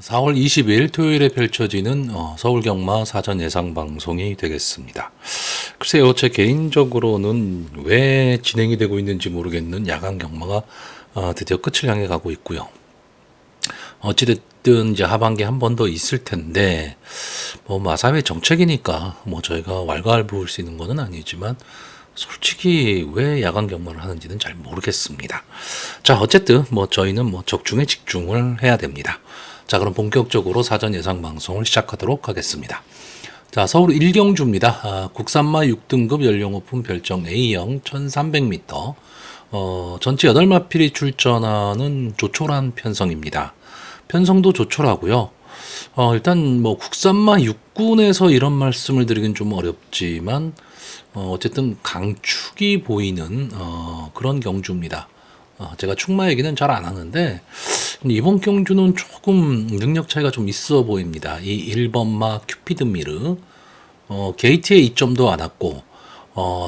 4월 20일 토요일에 펼쳐지는 서울 경마 사전 예상 방송이 되겠습니다. 글쎄요, 제 개인적으로는 왜 진행이 되고 있는지 모르겠는 야간 경마가 드디어 끝을 향해 가고 있고요. 어찌됐든 이제 하반기 한 번 더 있을 텐데, 마사회 정책이니까 저희가 왈가왈부할 수 있는 것은 아니지만, 솔직히 왜 야간 경마를 하는지는 잘 모르겠습니다. 자, 어쨌든 저희는 적중에 집중을 해야 됩니다. 자, 그럼 본격적으로 사전 예상 방송을 시작하도록 하겠습니다. 자, 서울 1경주입니다. 국산마 6등급 연령 오픈 별정 A형 1300m. 전체 8마필이 출전하는 조촐한 편성입니다. 편성도 조촐하고요. 일단 국산마 6군에서 이런 말씀을 드리긴 좀 어렵지만, 어쨌든 강축이 보이는 그런 경주입니다. 제가 축마 얘기는 잘 안 하는데 이번 경주는 조금 능력 차이가 좀 있어 보입니다. 이 1번마 큐피드 미르 게이트에 이점도 안 왔고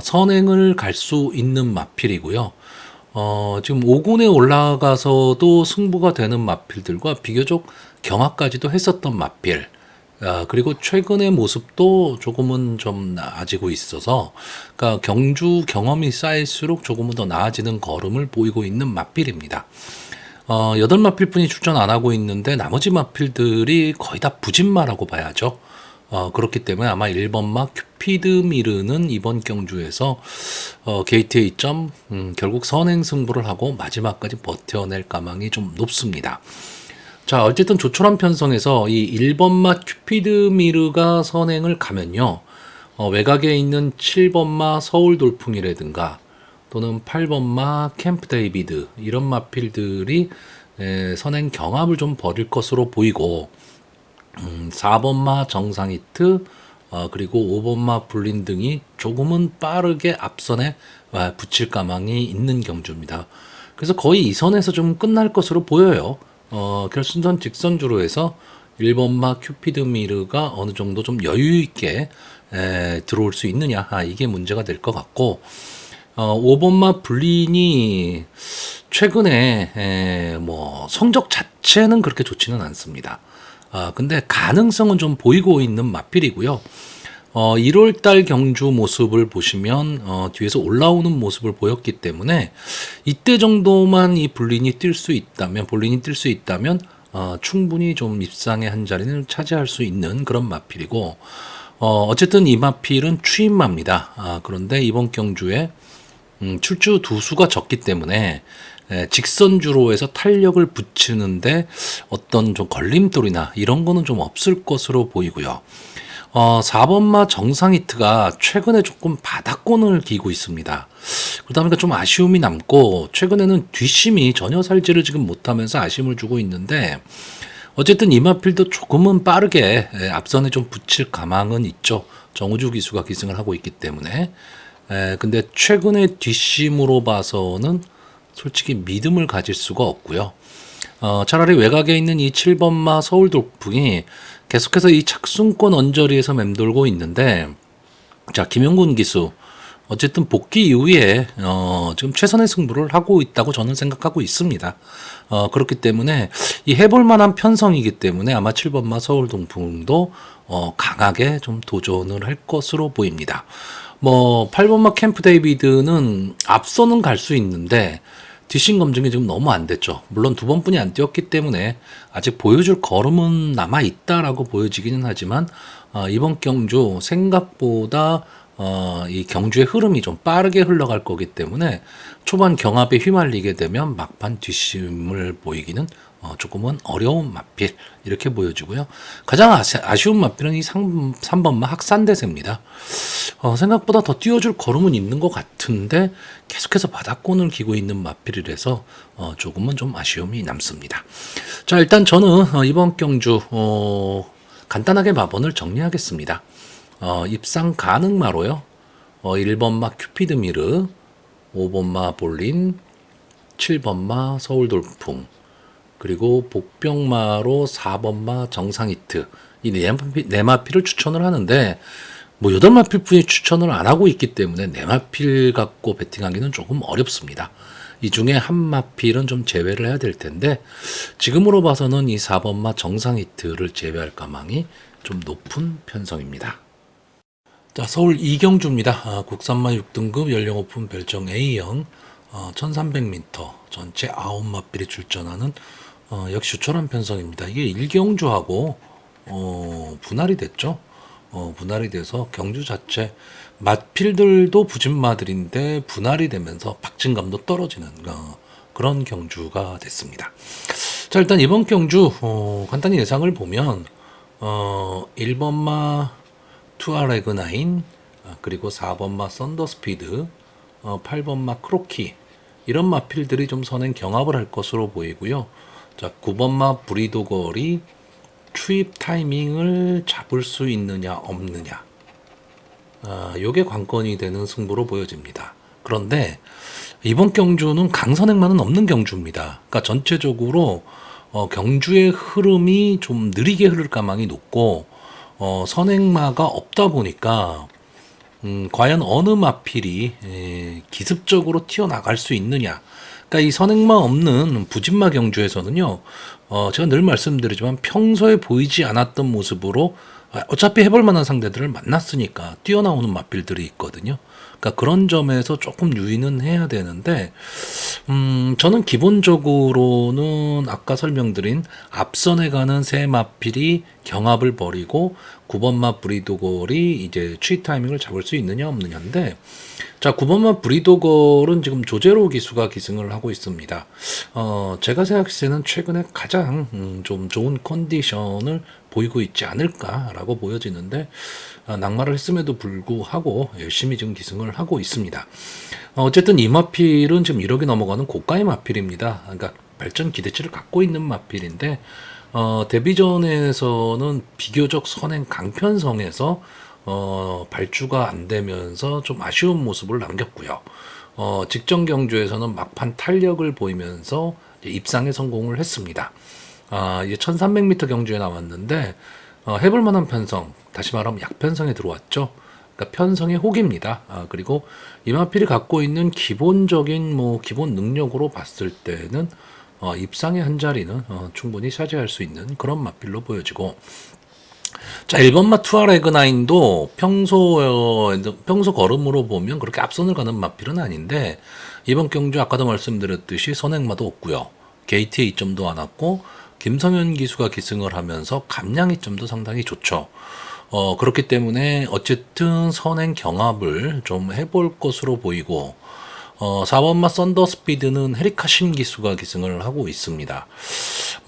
선행을 갈 수 있는 마필이고요. 지금 5군에 올라가서도 승부가 되는 마필들과 비교적 경합까지도 했었던 마필. 그리고 최근의 모습도 조금은 좀 나아지고 있어서, 그러니까 경주 경험이 쌓일수록 조금은 더 나아지는 걸음을 보이고 있는 마필입니다. 8마필뿐이 출전 안 하고 있는데 나머지 마필들이 거의 다 부진마라고 봐야죠. 그렇기 때문에 아마 1번마 큐피드 미르는 이번 경주에서 게이트의 2점 결국 선행 승부를 하고 마지막까지 버텨낼 가망이 좀 높습니다. 자, 어쨌든 조촐한 편성에서 이 1번마 큐피드 미르가 선행을 가면요, 외곽에 있는 7번마 서울 돌풍이라든가 또는 8번마 캠프 데이비드 이런 마필들이 선행 경합을 좀 벌일 것으로 보이고, 4번마 정상히트 그리고 5번마 불린 등이 조금은 빠르게 앞선에 붙일 가망이 있는 경주입니다. 그래서 거의 이 선에서 좀 끝날 것으로 보여요. 결승선 직선주로 해서 1번마 큐피드 미르가 어느 정도 좀 여유 있게 들어올 수 있느냐, 이게 문제가 될 것 같고, 5번마 불린이 최근에 성적 자체는 그렇게 좋지는 않습니다. 근데 가능성은 좀 보이고 있는 마필이고요. 1월달 경주 모습을 보시면 뒤에서 올라오는 모습을 보였기 때문에 이때 정도만 이 볼린이 뛸 수 있다면 충분히 좀 입상의 한 자리는 차지할 수 있는 그런 마필이고, 어쨌든 이 마필은 추임마입니다. 그런데 이번 경주에 출주 두 수가 적기 때문에 직선주로 해서 탄력을 붙이는데 어떤 좀 걸림돌이나 이런 거는 좀 없을 것으로 보이고요. 4번마 정상히트가 최근에 조금 바닥권을 기고 있습니다. 그러다 보니까 좀 아쉬움이 남고, 최근에는 뒷심이 전혀 살지를 지금 못하면서 아쉬움을 주고 있는데, 어쨌든 이마필도 조금은 빠르게 앞선에 좀 붙일 가망은 있죠. 정우주 기수가 기승을 하고 있기 때문에. 근데 최근의 뒷심으로 봐서는 솔직히 믿음을 가질 수가 없고요. 차라리 외곽에 있는 이 7번마 서울 돌풍이 계속해서 이 착순권 언저리에서 맴돌고 있는데, 자, 김용군 기수 어쨌든 복귀 이후에 지금 최선의 승부를 하고 있다고 저는 생각하고 있습니다. 그렇기 때문에 이 해볼 만한 편성이기 때문에 아마 7번마 서울 동풍도 강하게 좀 도전을 할 것으로 보입니다. 8번마 캠프 데이비드는 앞서는 갈 수 있는데 뒷심 검증이 지금 너무 안 됐죠. 물론 2번뿐이 안 뛰었기 때문에 아직 보여줄 걸음은 남아 있다라고 보여지기는 하지만, 이번 경주 생각보다 이 경주의 흐름이 좀 빠르게 흘러갈 거기 때문에 초반 경합에 휘말리게 되면 막판 뒷심을 보이기는 조금은 어려운 마필, 이렇게 보여지고요. 가장 아쉬운 마필은 이 3번마 학산대세입니다. 생각보다 더 띄워줄 걸음은 있는 것 같은데 계속해서 바닥권을 기고 있는 마필이라서 조금은 좀 아쉬움이 남습니다. 자, 일단 저는 이번 경주 간단하게 마번을 정리하겠습니다. 입상 가능마로요. 1번마 큐피드 미르, 5번마 볼린, 7번마 서울 돌풍, 그리고 복병마로 4번마 정상히트, 이 네 마필을 추천을 하는데 8마필뿐이 추천을 안 하고 있기 때문에 4마필 갖고 베팅하기는 조금 어렵습니다. 이 중에 한 마필은 좀 제외를 해야 될 텐데 지금으로 봐서는 이 4번마 정상 히트를 제외할 가망이 좀 높은 편성입니다. 자, 서울 이경주입니다. 국산마 6등급 연령 오픈 별정 A형 1300m 전체 9마필이 출전하는 역시 추천한 편성입니다. 이게 일경주하고 분할이 됐죠. 분할이 돼서 경주 자체 마필들도 부진마들인데 분할이 되면서 박진감도 떨어지는 그런 경주가 됐습니다. 자, 일단 이번 경주 간단히 예상을 보면 1번마 투아레그 9 그리고 4번마 썬더스피드 8번마 크로키 이런 마필들이 좀 선행 경합을 할 것으로 보이고요. 자, 9번마 브리도걸이 추입 타이밍을 잡을 수 있느냐 없느냐 요게 관건이 되는 승부로 보여집니다. 그런데 이번 경주는 강선행만은 없는 경주입니다. 그러니까 전체적으로 경주의 흐름이 좀 느리게 흐를 가망이 높고 선행마가 없다 보니까 과연 어느 마필이 기습적으로 튀어나갈 수 있느냐. 그러니까 이 선행마 없는 부진마 경주에서는요, 제가 늘 말씀드리지만 평소에 보이지 않았던 모습으로 어차피 해볼 만한 상대들을 만났으니까 뛰어나오는 마필들이 있거든요. 그러니까 그런 점에서 조금 유의는 해야 되는데, 저는 기본적으로는 아까 설명드린 앞선에 가는 세 마필이 경합을 벌이고 9번마 브리도걸이 이제 취 타이밍을 잡을 수 있느냐 없느냐인데, 자, 9번마 브리도걸은 지금 조제로 기수가 기승을 하고 있습니다. 제가 생각했을 때는 최근에 가장 좀 좋은 컨디션을 보이고 있지 않을까라고 보여지는데, 낙마를 했음에도 불구하고 열심히 지금 기승을 하고 있습니다. 어쨌든 이 마필은 지금 1억이 넘어가는 고가의 마필입니다. 그러니까 발전 기대치를 갖고 있는 마필인데, 데뷔전에서는 비교적 선행 강편성에서 발주가 안 되면서 좀 아쉬운 모습을 남겼고요. 직전 경주에서는 막판 탄력을 보이면서 입상에 성공을 했습니다. 이제 1300m 경주에 나왔는데 해볼 만한 편성, 다시 말하면 약편성에 들어왔죠. 그러니까 편성의 혹입니다. 그리고 이마필이 갖고 있는 기본적인 기본 능력으로 봤을 때는 입상의 한 자리는 충분히 차지할 수 있는 그런 마필로 보여지고, 자, 1번마 투아레그 9도 평소 걸음으로 보면 그렇게 앞선을 가는 마필은 아닌데, 이번 경주 아까도 말씀드렸듯이 선행마도 없고요. 게이트에 이점도 안 왔고, 김성현 기수가 기승을 하면서 감량 이점도 상당히 좋죠. 그렇기 때문에 어쨌든 선행 경합을 좀 해볼 것으로 보이고, 4번마 썬더스피드는 헤리카신 기수가 기승을 하고 있습니다.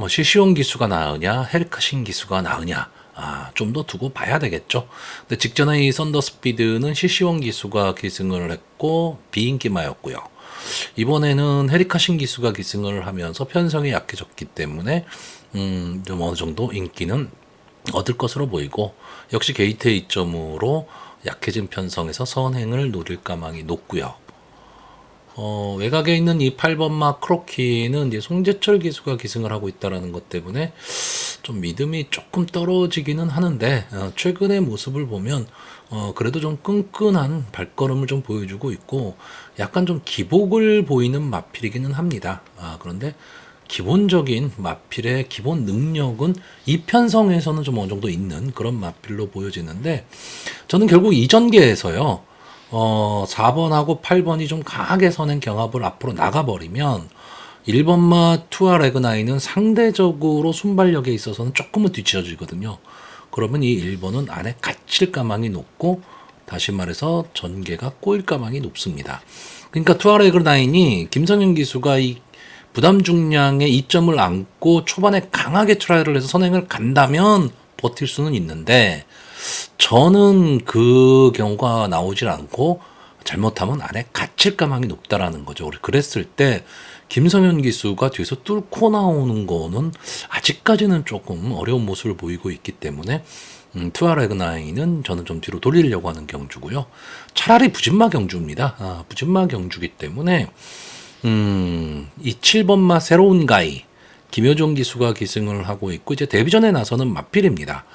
시시온 기수가 나으냐, 헤리카신 기수가 나으냐, 좀 더 두고 봐야 되겠죠. 근데 직전에 이 썬더스피드는 시시온 기수가 기승을 했고 비인기마였고요. 이번에는 헤리카신 기수가 기승을 하면서 편성이 약해졌기 때문에 좀 어느 정도 인기는 얻을 것으로 보이고, 역시 게이트의 이점으로 약해진 편성에서 선행을 노릴 가망이 높고요. 외곽에 있는 이 8번마 크로키는 이제 송재철 기수가 기승을 하고 있다는 것 때문에 좀 믿음이 조금 떨어지기는 하는데, 최근의 모습을 보면 그래도 좀 끈끈한 발걸음을 좀 보여주고 있고 약간 좀 기복을 보이는 마필이기는 합니다. 그런데 기본적인 마필의 기본 능력은 이 편성에서는 좀 어느 정도 있는 그런 마필로 보여지는데, 저는 결국 이전계에서요 4번하고 8번이 좀 강하게 선행 경합을 앞으로 나가버리면 1번마 투아레그 9은 상대적으로 순발력에 있어서는 조금은 뒤처지거든요. 그러면 이 1번은 안에 갇힐 가망이 높고, 다시 말해서 전개가 꼬일 가망이 높습니다. 그러니까 투아레그 9이 김성현 기수가 이 부담 중량의 이점을 안고 초반에 강하게 트라이를 해서 선행을 간다면 버틸 수는 있는데, 저는 그 경우가 나오질 않고 잘못하면 안에 갇힐 가망이 높다라는 거죠. 우리 그랬을 때 김성현 기수가 뒤에서 뚫고 나오는 거는 아직까지는 조금 어려운 모습을 보이고 있기 때문에 투아레그 9은 저는 좀 뒤로 돌리려고 하는 경주고요. 차라리 부진마 경주입니다. 부진마 경주기 때문에 이 7번마 새로운 가이 김효종 기수가 기승을 하고 있고, 이제 데뷔전에 나서는 마필입니다.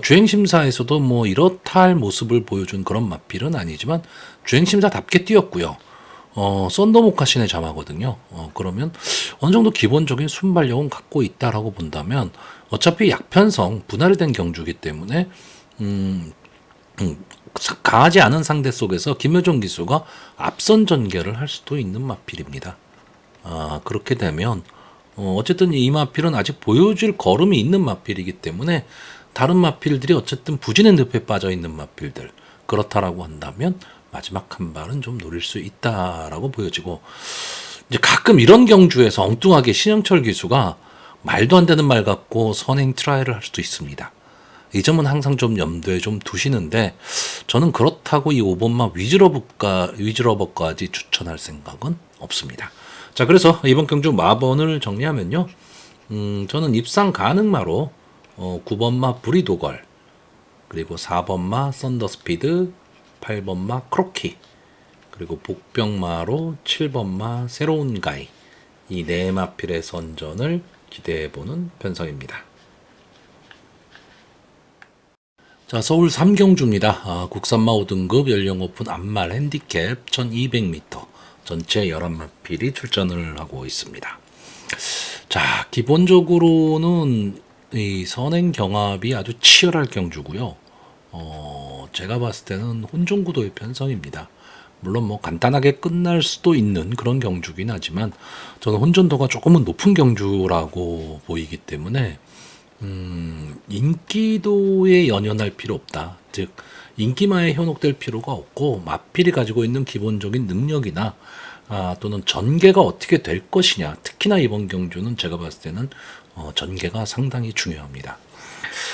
주행심사에서도 이렇다 할 모습을 보여준 그런 마필은 아니지만 주행심사답게 뛰었고요. 썬더 모카신의 자마거든요. 그러면 어느 정도 기본적인 순발력은 갖고 있다라고 본다면 어차피 약편성 분할이 된 경주이기 때문에 음, 강하지 않은 상대 속에서 김효정 기수가 앞선 전개를 할 수도 있는 마필입니다. 그렇게 되면 어쨌든 이 마필은 아직 보여줄 걸음이 있는 마필이기 때문에 다른 마필들이 어쨌든 부진의 늪에 빠져 있는 마필들 그렇다라고 한다면 마지막 한 발은 좀 노릴 수 있다라고 보여지고 이제 가끔 이런 경주에서 엉뚱하게 신영철 기수가 말도 안 되는 말 갖고 선행 트라이를 할 수도 있습니다. 이 점은 항상 좀 염두에 좀 두시는데 저는 그렇다고 이 5번마 위즈러버까지 추천할 생각은 없습니다. 자, 그래서 이번 경주 마번을 정리하면요. 저는 입상 가능마로 9번마 브리도걸, 그리고 4번마 썬더스피드, 8번마 크로키, 그리고 복병마로 7번마 새로운 가이, 이 네 마필의 선전을 기대해보는 편성입니다. 자, 서울 3경주입니다. 국산마 5등급 연령 오픈 암말 핸디캡 1200m 전체 11마필이 출전을 하고 있습니다. 자, 기본적으로는 이 선행 경합이 아주 치열할 경주고요. 제가 봤을 때는 혼종구도의 편성입니다. 물론 뭐 간단하게 끝날 수도 있는 그런 경주긴 하지만 저는 혼전도가 조금은 높은 경주라고 보이기 때문에 인기도에 연연할 필요 없다. 즉 인기마에 현혹될 필요가 없고 마필이 가지고 있는 기본적인 능력이나 또는 전개가 어떻게 될 것이냐. 특히나 이번 경주는 제가 봤을 때는 전개가 상당히 중요합니다.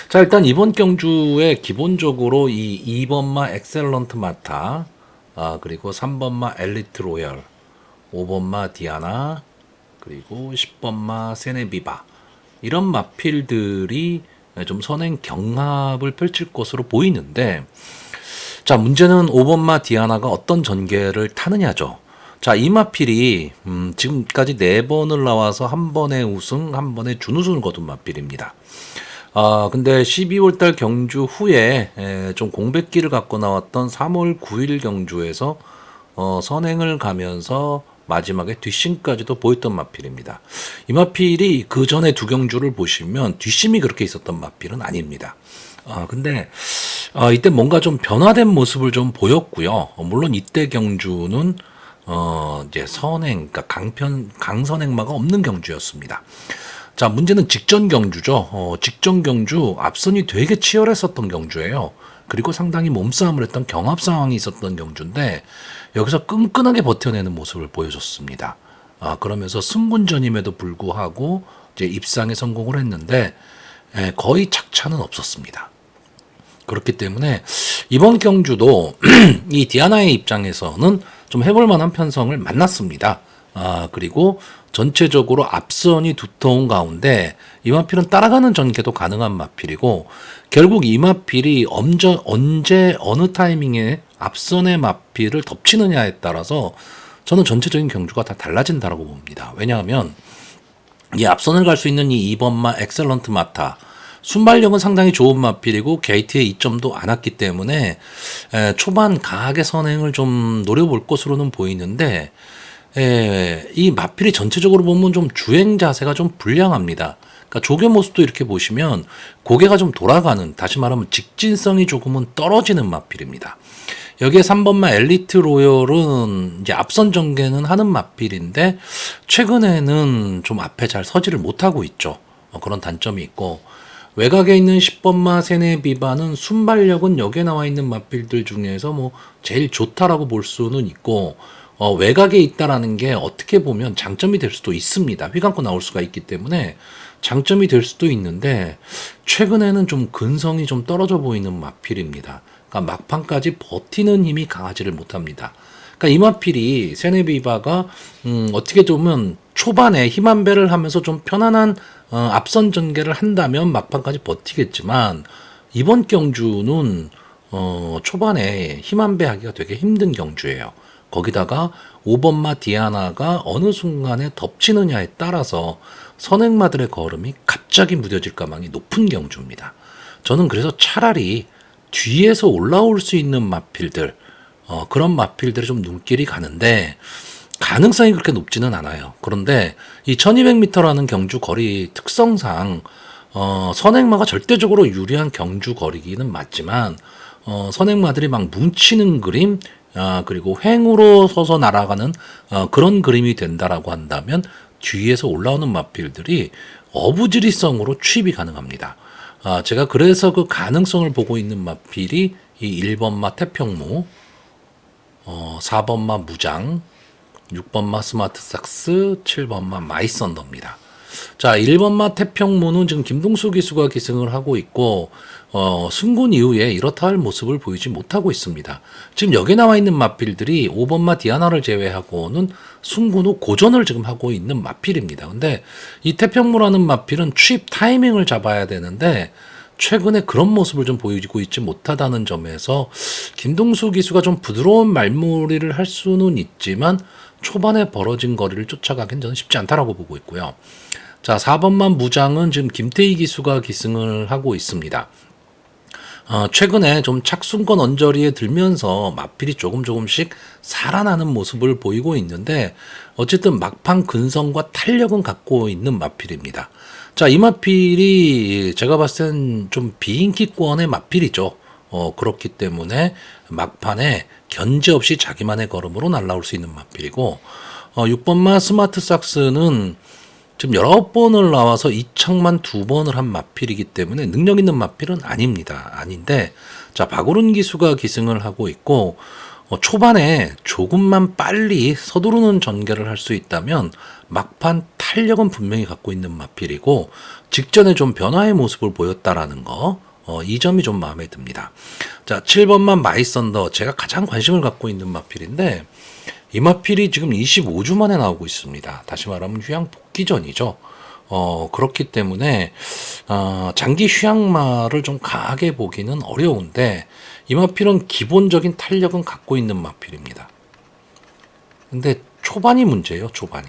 자, 일단 이번 경주에 기본적으로 이 2번마 엑셀런트 마타, 그리고 3번마 엘리트 로열, 5번마 디아나, 그리고 10번마 세네비바, 이런 마필들이 좀 선행 경합을 펼칠 것으로 보이는데, 자, 문제는 5번마 디아나가 어떤 전개를 타느냐죠. 자, 이 마필이 지금까지 4번을 나와서 한 번의 우승, 한 번의 준우승을 거둔 마필입니다. 근데 12월 달 경주 후에 좀 공백기를 갖고 나왔던 3월 9일 경주에서 선행을 가면서 마지막에 뒷심까지도 보였던 마필입니다. 이 마필이 그 전에 두 경주를 보시면 뒷심이 그렇게 있었던 마필은 아닙니다. 근데 이때 뭔가 좀 변화된 모습을 좀 보였고요. 물론 이때 경주는 이제 선행, 그러니까 강선행마가 없는 경주였습니다. 자, 문제는 직전 경주죠. 직전 경주 앞선이 되게 치열했었던 경주예요. 그리고 상당히 몸싸움을 했던 경합 상황이 있었던 경주인데 여기서 끈끈하게 버텨내는 모습을 보여줬습니다. 그러면서 승군전임에도 불구하고 이제 입상에 성공을 했는데 거의 착차는 없었습니다. 그렇기 때문에 이번 경주도 이 디아나의 입장에서는 좀 해볼 만한 편성을 만났습니다. 그리고 전체적으로 앞선이 두터운 가운데 이 마필은 따라가는 전개도 가능한 마필이고 결국 이 마필이 언제 어느 타이밍에 앞선의 마필을 덮치느냐에 따라서 저는 전체적인 경주가 다 달라진다고 봅니다. 왜냐하면 이 앞선을 갈 수 있는 이 2번마 엑셀런트 마타 순발력은 상당히 좋은 마필이고 게이트에 이점도 안 왔기 때문에 초반 강하게 선행을 좀 노려볼 것으로는 보이는데 이 마필이 전체적으로 보면 좀 주행 자세가 좀 불량합니다. 그러니까 조개 모습도 이렇게 보시면 고개가 좀 돌아가는, 다시 말하면 직진성이 조금은 떨어지는 마필입니다. 여기에 3번마 엘리트 로열은 이제 앞선 전개는 하는 마필인데 최근에는 좀 앞에 잘 서지를 못하고 있죠. 그런 단점이 있고 외곽에 있는 10번마 세네비바는 순발력은 여기에 나와 있는 마필들 중에서 뭐 제일 좋다라고 볼 수는 있고 외곽에 있다라는 게 어떻게 보면 장점이 될 수도 있습니다. 휘감고 나올 수가 있기 때문에 장점이 될 수도 있는데 최근에는 좀 근성이 좀 떨어져 보이는 마필입니다. 그러니까 막판까지 버티는 힘이 강하지를 못합니다. 그러니까 이 마필이 세네비바가 어떻게 보면 초반에 힘 한 배를 하면서 좀 편안한 앞선 전개를 한다면 막판까지 버티겠지만 이번 경주는 초반에 힘 한 배 하기가 되게 힘든 경주예요. 거기다가 5번마 디아나가 어느 순간에 덮치느냐에 따라서 선행마들의 걸음이 갑자기 무뎌질 가망이 높은 경주입니다. 저는 그래서 차라리 뒤에서 올라올 수 있는 마필들, 그런 마필들이 좀 눈길이 가는데 가능성이 그렇게 높지는 않아요. 그런데 이 1200m라는 경주 거리 특성상 선행마가 절대적으로 유리한 경주 거리기는 맞지만 선행마들이 막 뭉치는 그림, 그리고 횡으로 서서 날아가는 그런 그림이 된다라고 한다면 뒤에서 올라오는 마필들이 어부지리성으로 취입이 가능합니다. 제가 그래서 그 가능성을 보고 있는 마필이 이 1번마 태평무, 4번마 무장, 6번마 스마트삭스, 7번마 마이썬더입니다. 자, 1번마 태평무는 지금 김동수 기수가 기승을 하고 있고, 승군 이후에 이렇다 할 모습을 보이지 못하고 있습니다. 지금 여기 나와 있는 마필들이 5번마 디아나를 제외하고는 승군 후 고전을 지금 하고 있는 마필입니다. 근데 이 태평무라는 마필은 취입 타이밍을 잡아야 되는데, 최근에 그런 모습을 좀 보이고 있지 못하다는 점에서 김동수 기수가 좀 부드러운 말무리를 할 수는 있지만 초반에 벌어진 거리를 쫓아가긴 저는 쉽지 않다라고 보고 있고요. 자, 4번만 무장은 지금 김태희 기수가 기승을 하고 있습니다. 최근에 좀 착순권 언저리에 들면서 마필이 조금씩 살아나는 모습을 보이고 있는데 어쨌든 막판 근성과 탄력은 갖고 있는 마필입니다. 자, 이 마필이 제가 봤을 땐 좀 비인기권의 마필이죠. 그렇기 때문에 막판에 견제 없이 자기만의 걸음으로 날아올 수 있는 마필이고 6번마 스마트 삭스는 지금 19번을 나와서 이착만 2번을 한 마필이기 때문에 능력 있는 마필은 아닙니다. 아닌데, 자, 박오른 기수가 기승을 하고 있고, 초반에 조금만 빨리 서두르는 전개를 할 수 있다면, 막판 탄력은 분명히 갖고 있는 마필이고, 직전에 좀 변화의 모습을 보였다라는 거, 이 점이 좀 마음에 듭니다. 자, 7번만 마이썬더, 제가 가장 관심을 갖고 있는 마필인데, 이 마필이 지금 25주 만에 나오고 있습니다. 다시 말하면 휴양 복귀전이죠. 그렇기 때문에 장기 휴양마를 좀 강하게 보기는 어려운데 이 마필은 기본적인 탄력은 갖고 있는 마필입니다. 근데 초반이 문제예요. 초반이.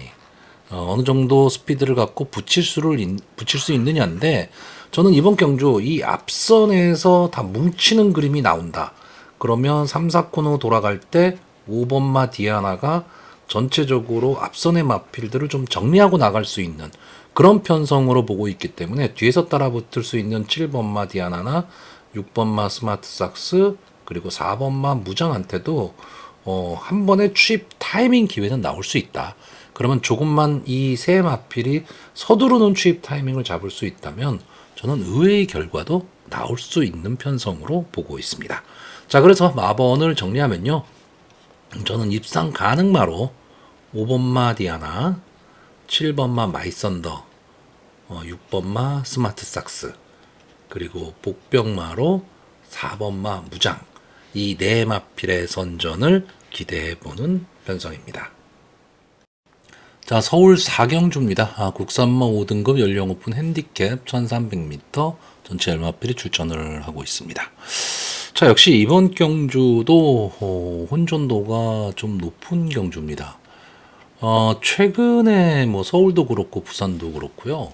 어느 정도 스피드를 갖고 붙일 수 있느냐인데 저는 이번 경주 이 앞선에서 다 뭉치는 그림이 나온다. 그러면 3, 4코너 돌아갈 때 5번마 디아나가 전체적으로 앞선의 마필들을 좀 정리하고 나갈 수 있는 그런 편성으로 보고 있기 때문에 뒤에서 따라붙을 수 있는 7번마 디아나나 6번마 스마트삭스 그리고 4번마 무장한테도 한 번에 취입 타이밍 기회는 나올 수 있다. 그러면 조금만 이 세 마필이 서두르는 취입 타이밍을 잡을 수 있다면 저는 의외의 결과도 나올 수 있는 편성으로 보고 있습니다. 자, 그래서 마번을 정리하면요. 저는 입상 가능마로 5번마 디아나, 7번마 마이썬더, 6번마 스마트삭스, 그리고 복병마로 4번마 무장, 이 네 마필의 선전을 기대해보는 편성입니다. 자, 서울 4경주입니다. 국산마 5등급 연령 오픈 핸디캡 1300m 전체 열마필이 출전을 하고 있습니다. 자, 역시 이번 경주도 혼전도가 좀 높은 경주입니다. 최근에 뭐 서울도 그렇고 부산도 그렇고요.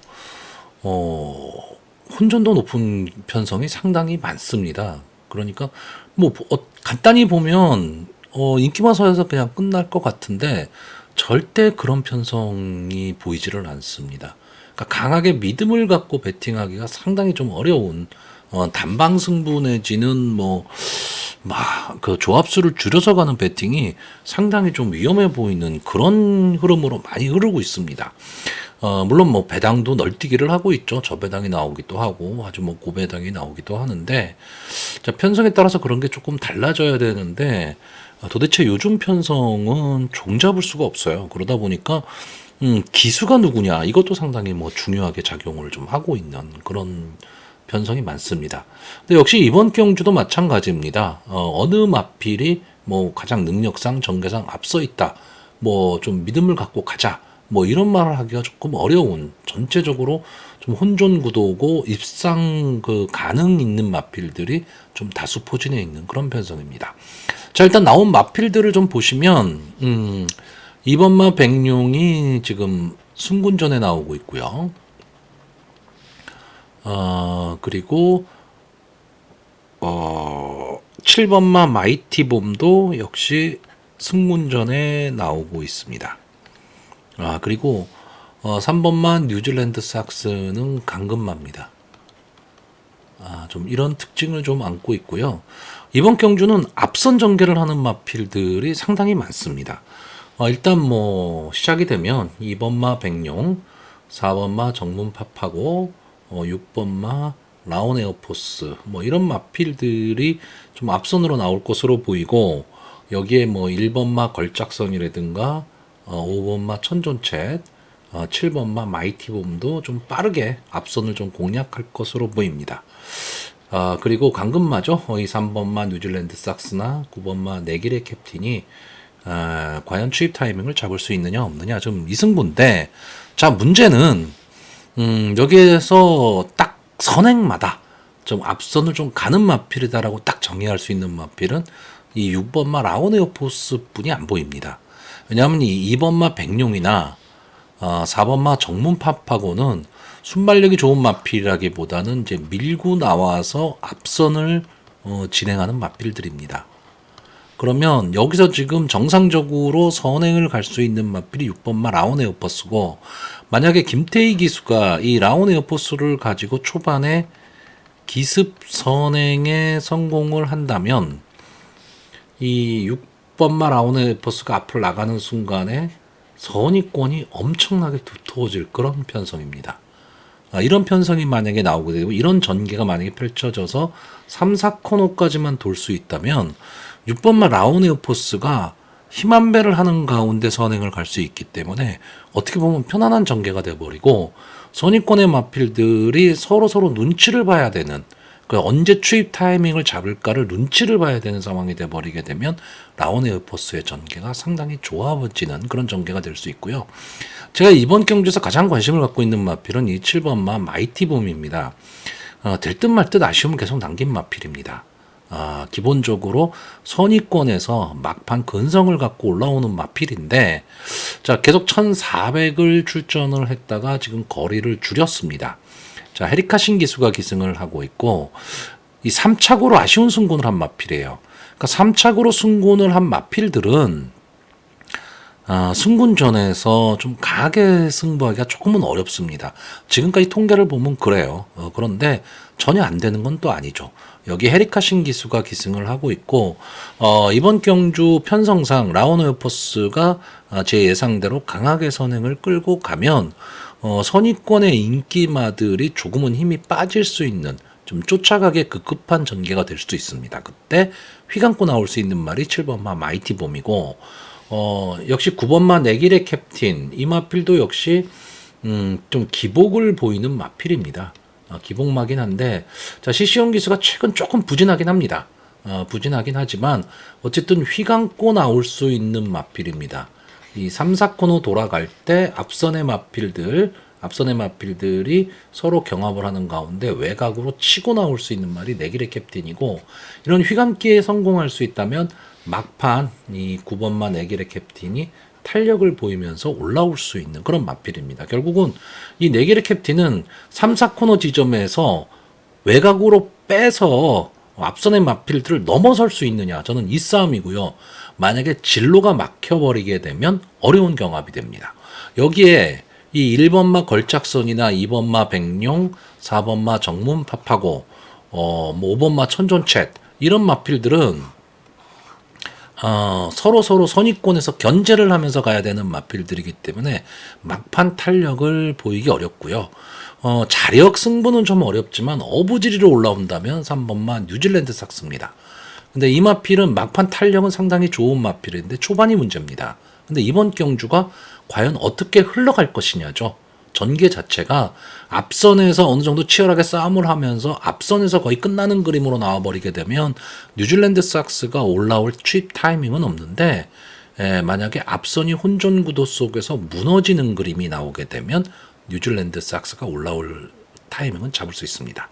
혼전도 높은 편성이 상당히 많습니다. 그러니까 뭐 간단히 보면 인기마서에서 그냥 끝날 것 같은데 절대 그런 편성이 보이지를 않습니다. 그러니까 강하게 믿음을 갖고 베팅하기가 상당히 좀 어려운 단방 승부 내지는 그 조합수를 줄여서 가는 배팅이 상당히 좀 위험해 보이는 그런 흐름으로 많이 흐르고 있습니다. 물론 뭐 배당도 널뛰기를 하고 있죠. 저배당이 나오기도 하고 아주 뭐 고배당이 나오기도 하는데 자, 편성에 따라서 그런 게 조금 달라져야 되는데 도대체 요즘 편성은 종잡을 수가 없어요. 그러다 보니까 기수가 누구냐 이것도 상당히 뭐 중요하게 작용을 좀 하고 있는 그런 편성이 많습니다. 근데 역시 이번 경주도 마찬가지입니다. 어느 마필이 뭐 가장 능력상 전개상 앞서 있다. 뭐 좀 믿음을 갖고 가자. 뭐 이런 말을 하기가 조금 어려운 전체적으로 좀 혼존 구도고 입상 그 가능 있는 마필들이 좀 다수 포진해 있는 그런 편성입니다. 자, 일단 나온 마필들을 좀 보시면 2번마 백룡이 지금 순군전에 나오고 있고요. 그리고 7번마 마이티봄도 역시 승문전에 나오고 있습니다. 그리고 3번마 뉴질랜드 삭스는 강금마입니다. 좀 이런 특징을 좀 안고 있고요. 이번 경주는 앞선 전개를 하는 마필들이 상당히 많습니다. 일단 뭐 시작이 되면 2번마 백룡, 4번마 정문파파고, 6번마 라온 에어포스, 뭐 이런 마필들이 좀 앞선으로 나올 것으로 보이고, 여기에 뭐 1번마 걸작선이라든가 5번마 천존챗, 7번마 마이티봄도 좀 빠르게 앞선을 좀 공략할 것으로 보입니다. 그리고 강금마죠. 이 3번마 뉴질랜드 삭스나 9번마 네길의 캡틴이 과연 추입 타이밍을 잡을 수 있느냐 없느냐 좀 이승부인데, 자 문제는 여기에서 딱 선행마다 좀 앞선을 좀 가는 마필이다라고 딱 정의할 수 있는 마필은 이 6번마 라오네오포스 뿐이 안 보입니다. 왜냐하면 이 2번마 백룡이나 4번마 정문팝하고는 순발력이 좋은 마필이라기보다는 이제 밀고 나와서 앞선을 진행하는 마필들입니다. 그러면 여기서 지금 정상적으로 선행을 갈 수 있는 마필이 6번마 라온 에어포스고, 만약에 김태희 기수가 이 라온 에어포스를 가지고 초반에 기습 선행에 성공을 한다면 이 6번마 라온 에어포스가 앞으로 나가는 순간에 선의권이 엄청나게 두터워질 그런 편성입니다. 이런 편성이 만약에 나오게 되고 이런 전개가 만약에 펼쳐져서 3, 4코너까지만 돌 수 있다면 6번마 라온 에어포스가 힘 한 배를 하는 가운데 선행을 갈 수 있기 때문에 어떻게 보면 편안한 전개가 돼버리고, 선의권의 마필들이 서로 눈치를 봐야 되는, 언제 추입 타이밍을 잡을까를 눈치를 봐야 되는 상황이 돼버리게 되면 라온 에어포스의 전개가 상당히 좋아지는 그런 전개가 될 수 있고요. 제가 이번 경주에서 가장 관심을 갖고 있는 마필은 이 7번마 마이티봄입니다. 될 듯 말 듯 아쉬움을 계속 남긴 마필입니다. 기본적으로 선의권에서 막판 근성을 갖고 올라오는 마필인데, 자 계속 1400을 출전을 했다가 지금 거리를 줄였습니다. 자 헤리카 신기수가 기승을 하고 있고, 이 3착으로 아쉬운 승군을 한 마필이에요. 그러니까 3착으로 승군을 한 마필들은 승군전에서 좀 강하게 승부하기가 조금은 어렵습니다. 지금까지 통계를 보면 그래요. 그런데 전혀 안 되는 건 또 아니죠. 여기 헤리카 신기수가 기승을 하고 있고, 이번 경주 편성상 라온 에어포스가 제 예상대로 강하게 선행을 끌고 가면 선의권의 인기마들이 조금은 힘이 빠질 수 있는, 좀 쫓아가게 급급한 전개가 될 수도 있습니다. 그때 휘감고 나올 수 있는 말이 7번마 마이티봄이고, 역시 9번마 네길의 캡틴, 이 마필도 역시 좀 기복을 보이는 마필입니다. 기복마긴 한데, 자 시시온 기수가 최근 조금 부진하긴 합니다. 부진하긴 하지만 어쨌든 휘감고 나올 수 있는 마필입니다. 이 3, 4코너 돌아갈 때 앞선의 마필들이 서로 경합을 하는 가운데 외곽으로 치고 나올 수 있는 말이 네길의 캡틴이고, 이런 휘감기에 성공할 수 있다면 막판 이 9번마 네길의 캡틴이 탄력을 보이면서 올라올 수 있는 그런 마필입니다. 결국은 이 네길의 캡틴은 3, 4코너 지점에서 외곽으로 빼서 앞선의 마필들을 넘어설 수 있느냐, 저는 이 싸움이고요. 만약에 진로가 막혀버리게 되면 어려운 경합이 됩니다. 여기에 이 1번마 걸작선이나 2번마 백룡, 4번마 정문파파고, 뭐 5번마 천존챗, 이런 마필들은 서로 선의권에서 견제를 하면서 가야 되는 마필들이기 때문에 막판 탄력을 보이기 어렵고요. 자력 승부는 좀 어렵지만 어부지리로 올라온다면 3번마 뉴질랜드 삭스입니다. 근데 이 마필은 막판 탄력은 상당히 좋은 마필인데 초반이 문제입니다. 근데 이번 경주가 과연 어떻게 흘러갈 것이냐죠. 전개 자체가 앞선에서 어느 정도 치열하게 싸움을 하면서 앞선에서 거의 끝나는 그림으로 나와버리게 되면 뉴질랜드 삭스가 올라올 취입 타이밍은 없는데, 만약에 앞선이 혼전 구도 속에서 무너지는 그림이 나오게 되면 뉴질랜드 삭스가 올라올 타이밍은 잡을 수 있습니다.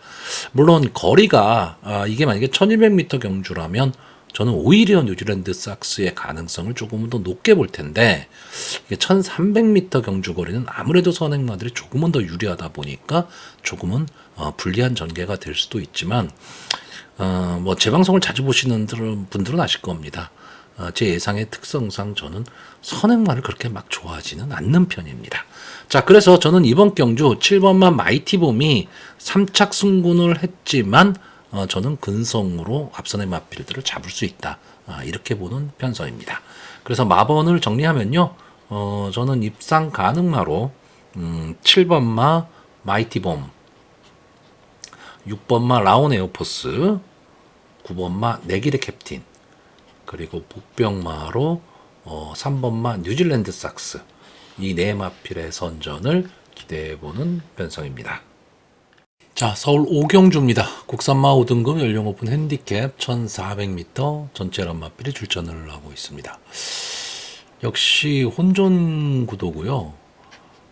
물론 거리가 이게 만약에 1200m 경주라면 저는 오히려 뉴질랜드 삭스의 가능성을 조금은 더 높게 볼 텐데, 이게 1300m 경주 거리는 아무래도 선행마들이 조금은 더 유리하다 보니까 조금은 불리한 전개가 될 수도 있지만, 뭐 제 방송을 자주 보시는 분들은 아실 겁니다. 제 예상의 특성상 저는 선행마를 그렇게 막 좋아하지는 않는 편입니다. 자, 그래서 저는 이번 경주 7번마 마이티봄이 3착 승군을 했지만 저는 근성으로 앞선의 마필들을 잡을 수 있다. 이렇게 보는 편성입니다. 그래서 마번을 정리하면요. 저는 입상 가능마로 7번마 마이티봄, 6번마 라온 에어포스, 9번마 내길의 캡틴, 그리고 복병마로 3번마 뉴질랜드 삭스, 이 네 마필의 선전을 기대해보는 편성입니다. 자, 서울 오경주입니다. 국산마 5등급 연령 오픈 핸디캡 1400m 전체란 마필이 출전을 하고 있습니다. 역시 혼전 구도고요.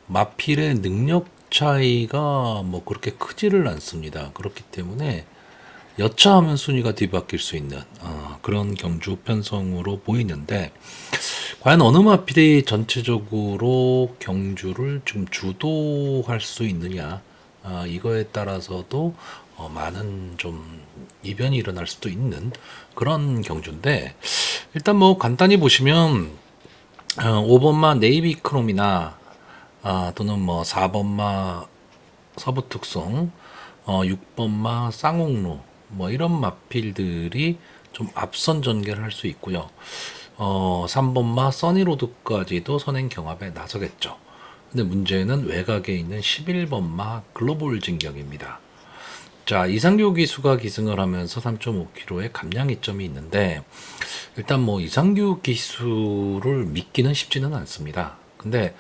마필의 능력 차이가 뭐 그렇게 크지를 않습니다. 그렇기 때문에 여차하면 순위가 뒤바뀔 수 있는 그런 경주 편성으로 보이는데, 과연 어느 마필이 전체적으로 경주를 좀 주도할 수 있느냐, 이거에 따라서도 많은 좀 이변이 일어날 수도 있는 그런 경주인데, 일단 뭐 간단히 보시면 5번마 네이비 크롬이나 또는 뭐 4번마 서부특송, 6번마 쌍옥루, 뭐 이런 마필들이 좀 앞선 전개를 할 수 있고요. 3번마 써니로드까지도 선행 경합에 나서겠죠. 근데 문제는 외곽에 있는 11번마 글로벌 진격입니다. 자, 이상규 기수가 기승을 하면서 3.5kg의 감량 이점이 있는데, 일단 뭐 이상규 기수를 믿기는 쉽지는 않습니다. 근데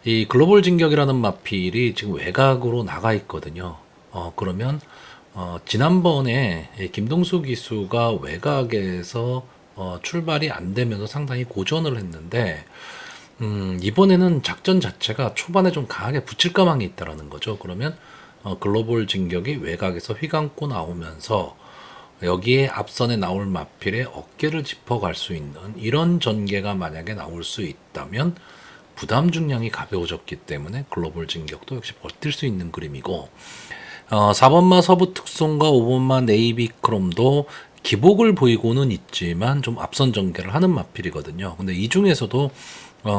이 글로벌 진격이라는 마필이 지금 외곽으로 나가 있거든요. 그러면 지난번에 김동수 기수가 외곽에서 출발이 안 되면서 상당히 고전을 했는데, 이번에는 작전 자체가 초반에 좀 강하게 붙일 가망이 있다라는 거죠. 그러면 글로벌 진격이 외곽에서 휘감고 나오면서 여기에 앞선에 나올 마필의 어깨를 짚어갈 수 있는 이런 전개가 만약에 나올 수 있다면 부담 중량이 가벼워졌기 때문에 글로벌 진격도 역시 버틸 수 있는 그림이고, 4번마 서부 특송과 5번마 네이비 크롬도 기복을 보이고는 있지만 좀 앞선 전개를 하는 마필이거든요. 근데 이 중에서도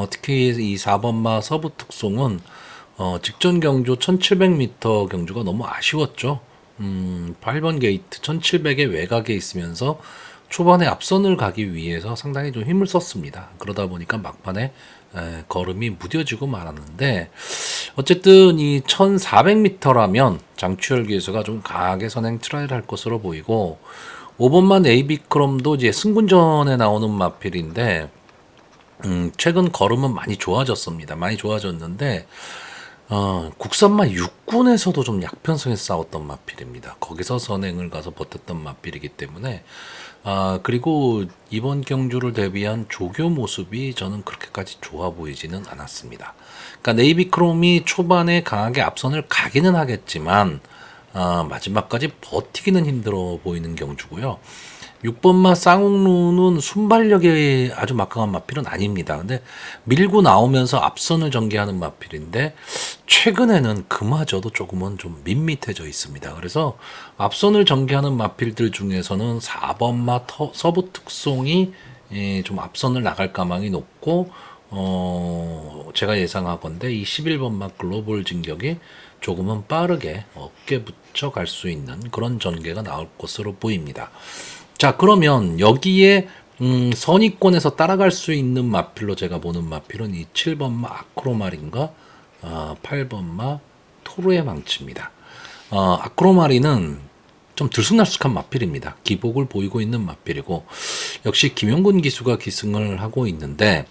특히 이 4번마 서부 특송은 직전 경주 1700m 경주가 너무 아쉬웠죠. 8번 게이트 1700의 외곽에 있으면서 초반에 앞선을 가기 위해서 상당히 좀 힘을 썼습니다. 그러다 보니까 막판에 걸음이 무뎌지고 말았는데, 어쨌든 이 1400m라면 장추열 기수가 좀 강하게 선행 트라이를 할 것으로 보이고, 5번만 에이비크롬도 이제 승군전에 나오는 마필인데, 최근 걸음은 많이 좋아졌습니다. 많이 좋아졌는데, 국산마 6군에서도 좀 약편성에 싸웠던 마필입니다. 거기서 선행을 가서 버텼던 마필이기 때문에, 그리고 이번 경주를 대비한 조교 모습이 저는 그렇게까지 좋아 보이지는 않았습니다. 그러니까 네이비크롬이 초반에 강하게 앞선을 가기는 하겠지만, 마지막까지 버티기는 힘들어 보이는 경주고요. 6번마 쌍옥루는 순발력이 아주 막강한 마필은 아닙니다. 근데 밀고 나오면서 앞선을 전개하는 마필인데, 최근에는 그마저도 조금은 좀 밋밋해져 있습니다. 그래서 앞선을 전개하는 마필들 중에서는 4번마 서부 특송이 좀 앞선을 나갈 가망이 높고, 제가 예상하건대 이 11번마 글로벌 진격이 조금은 빠르게 어깨 붙여 갈 수 있는 그런 전개가 나올 것으로 보입니다. 자, 그러면 여기에 선위권에서 따라갈 수 있는 마필로 제가 보는 마필은 이 7번마 아크로마린과 8번마 토르의 망치입니다. 아크로마린은 좀 들쑥날쑥한 마필입니다. 기복을 보이고 있는 마필이고, 역시 김용근 기수가 기승을 하고 있는데,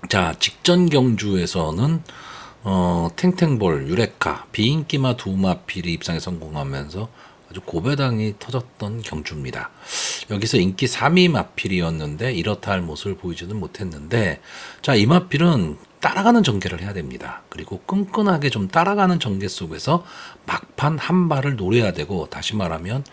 자, 직전 경주에서는 탱탱볼, 유레카, 비인기마 두 마필이 입상에 성공하면서 아주 고배당이 터졌던 경주입니다. 여기서 인기 3위 마필이었는데 이렇다 할 모습을 보이지는 못했는데, 자, 이 마필은 따라가는 전개를 해야 됩니다. 그리고 끈끈하게 좀 따라가는 전개 속에서 막판 한 발을 노려야 되고, 다시 말하면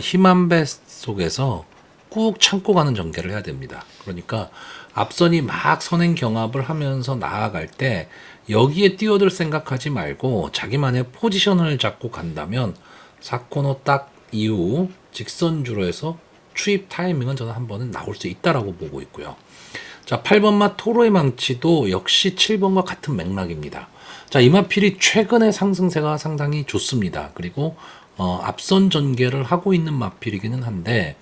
힘한 배 속에서 꾹 참고 가는 전개를 해야 됩니다. 그러니까 앞선이 막 선행 경합을 하면서 나아갈 때 여기에 뛰어들 생각하지 말고 자기만의 포지션을 잡고 간다면 4코너 딱 이후 직선주로 해서 추입 타이밍은 저는 한 번은 나올 수 있다라고 보고 있고요. 자, 8번마 토로의 망치도 역시 7번과 같은 맥락입니다. 자, 이마필이 최근의 상승세가 상당히 좋습니다. 그리고 앞선 전개를 하고 있는 마필이기는 한데,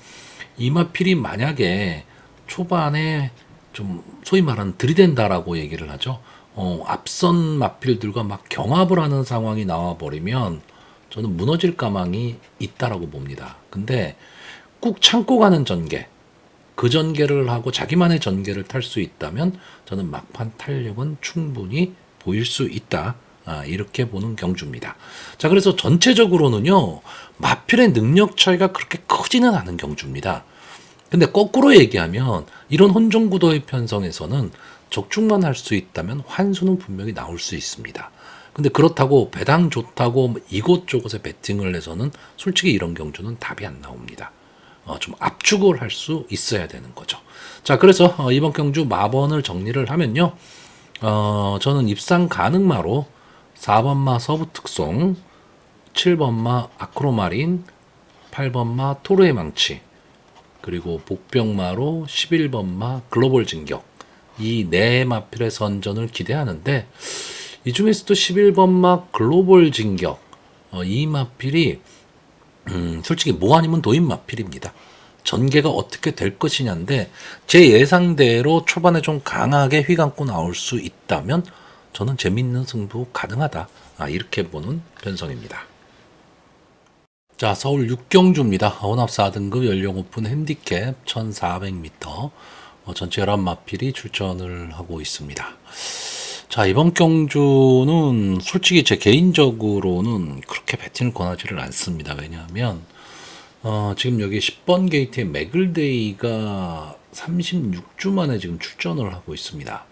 이마필이 만약에 초반에 좀 소위 말하는 들이댄다라고 얘기를 하죠. 앞선 마필들과 막 경합을 하는 상황이 나와 버리면 저는 무너질 가망이 있다라고 봅니다. 근데 꾹 참고 가는 전개, 그 전개를 하고 자기만의 전개를 탈 수 있다면 저는 막판 탄력은 충분히 보일 수 있다. 이렇게 보는 경주입니다. 자, 그래서 전체적으로는요, 마필의 능력 차이가 그렇게 크지는 않은 경주입니다. 근데 거꾸로 얘기하면 이런 혼종 구도의 편성에서는 적중만 할 수 있다면 환수는 분명히 나올 수 있습니다. 근데 그렇다고 배당 좋다고 이곳저곳에 베팅을 해서는 솔직히 이런 경주는 답이 안 나옵니다. 좀 압축을 할 수 있어야 되는 거죠. 자, 그래서 이번 경주 마번을 정리를 하면요. 저는 입상 가능마로 4번마 서부특송, 7번마 아크로마린, 8번마 토르의 망치, 그리고 복병마로 11번마 글로벌 진격, 이 네 마필의 선전을 기대하는데, 이 중에서도 11번마 글로벌 진격, 이 마필이 솔직히 뭐 아니면 도인 마필입니다. 전개가 어떻게 될 것이냐인데, 제 예상대로 초반에 좀 강하게 휘감고 나올 수 있다면 저는 재밌는 승부 가능하다, 이렇게 보는 편성입니다. 자, 서울 6경주입니다. 혼합 4등급 연령 오픈 핸디캡 1400m, 전체 11마필이 출전을 하고 있습니다. 자, 이번 경주는 솔직히 제 개인적으로는 그렇게 배팅을 권하지를 않습니다. 왜냐하면 지금 여기 10번 게이트의 맥을데이가 36주 만에 지금 출전을 하고 있습니다.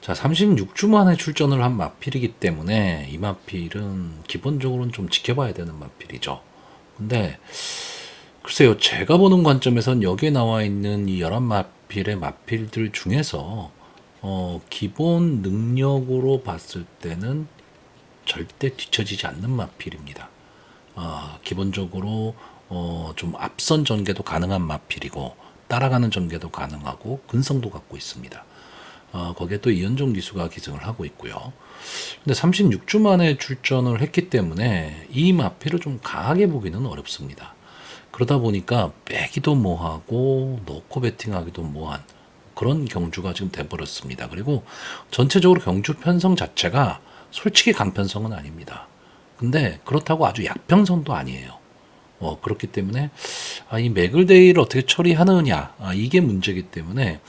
자, 36주 만에 출전을 한 마필이기 때문에 이 마필은 기본적으로는 좀 지켜봐야 되는 마필이죠. 근데 글쎄요, 제가 보는 관점에선 여기에 나와 있는 이 11마필의 마필들 중에서 기본 능력으로 봤을 때는 절대 뒤처지지 않는 마필입니다. 기본적으로 좀 앞선 전개도 가능한 마필이고 따라가는 전개도 가능하고 근성도 갖고 있습니다. 거기에 또 이현종 기수가 기승을 하고 있고요. 근데 36주 만에 출전을 했기 때문에 이 마필을 좀 강하게 보기는 어렵습니다. 그러다 보니까 빼기도 뭐하고 넣고 배팅하기도 뭐한 그런 경주가 지금 돼버렸습니다. 그리고 전체적으로 경주 편성 자체가 솔직히 강편성은 아닙니다. 근데 그렇다고 아주 약편성도 아니에요. 그렇기 때문에 이 맥을데이를 어떻게 처리하느냐, 이게 문제이기 때문에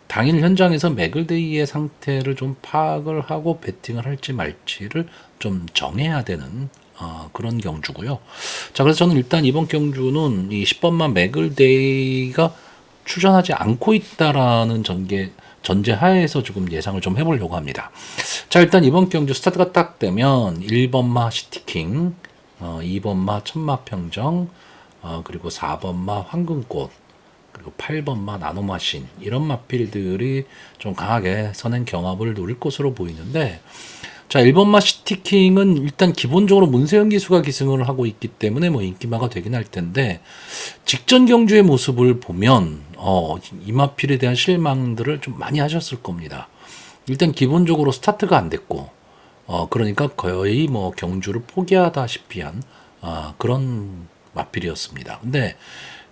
당일 현장에서 맥을데이의 상태를 좀 파악을 하고 배팅을 할지 말지를 좀 정해야 되는 그런 경주고요. 자, 그래서 저는 일단 이번 경주는 이 10번만 맥을데이가 출전하지 않고 있다라는 전제 하에서 조금 예상을 좀 해보려고 합니다. 자, 일단 이번 경주 스타트가 딱 되면 1번마 시티킹, 2번마 천마평정, 그리고 4번마 황금꽃, 그리고 8번마 나노마신, 이런 마필들이 좀 강하게 선행 경합을 노릴 것으로 보이는데, 자, 1번마 시티킹은 일단 기본적으로 문세영 기수가 기승을 하고 있기 때문에 뭐 인기마가 되긴 할 텐데, 직전 경주의 모습을 보면 이 마필에 대한 실망들을 좀 많이 하셨을 겁니다. 일단 기본적으로 스타트가 안 됐고, 그러니까 거의 뭐 경주를 포기하다시피 한 그런 마필이었습니다. 근데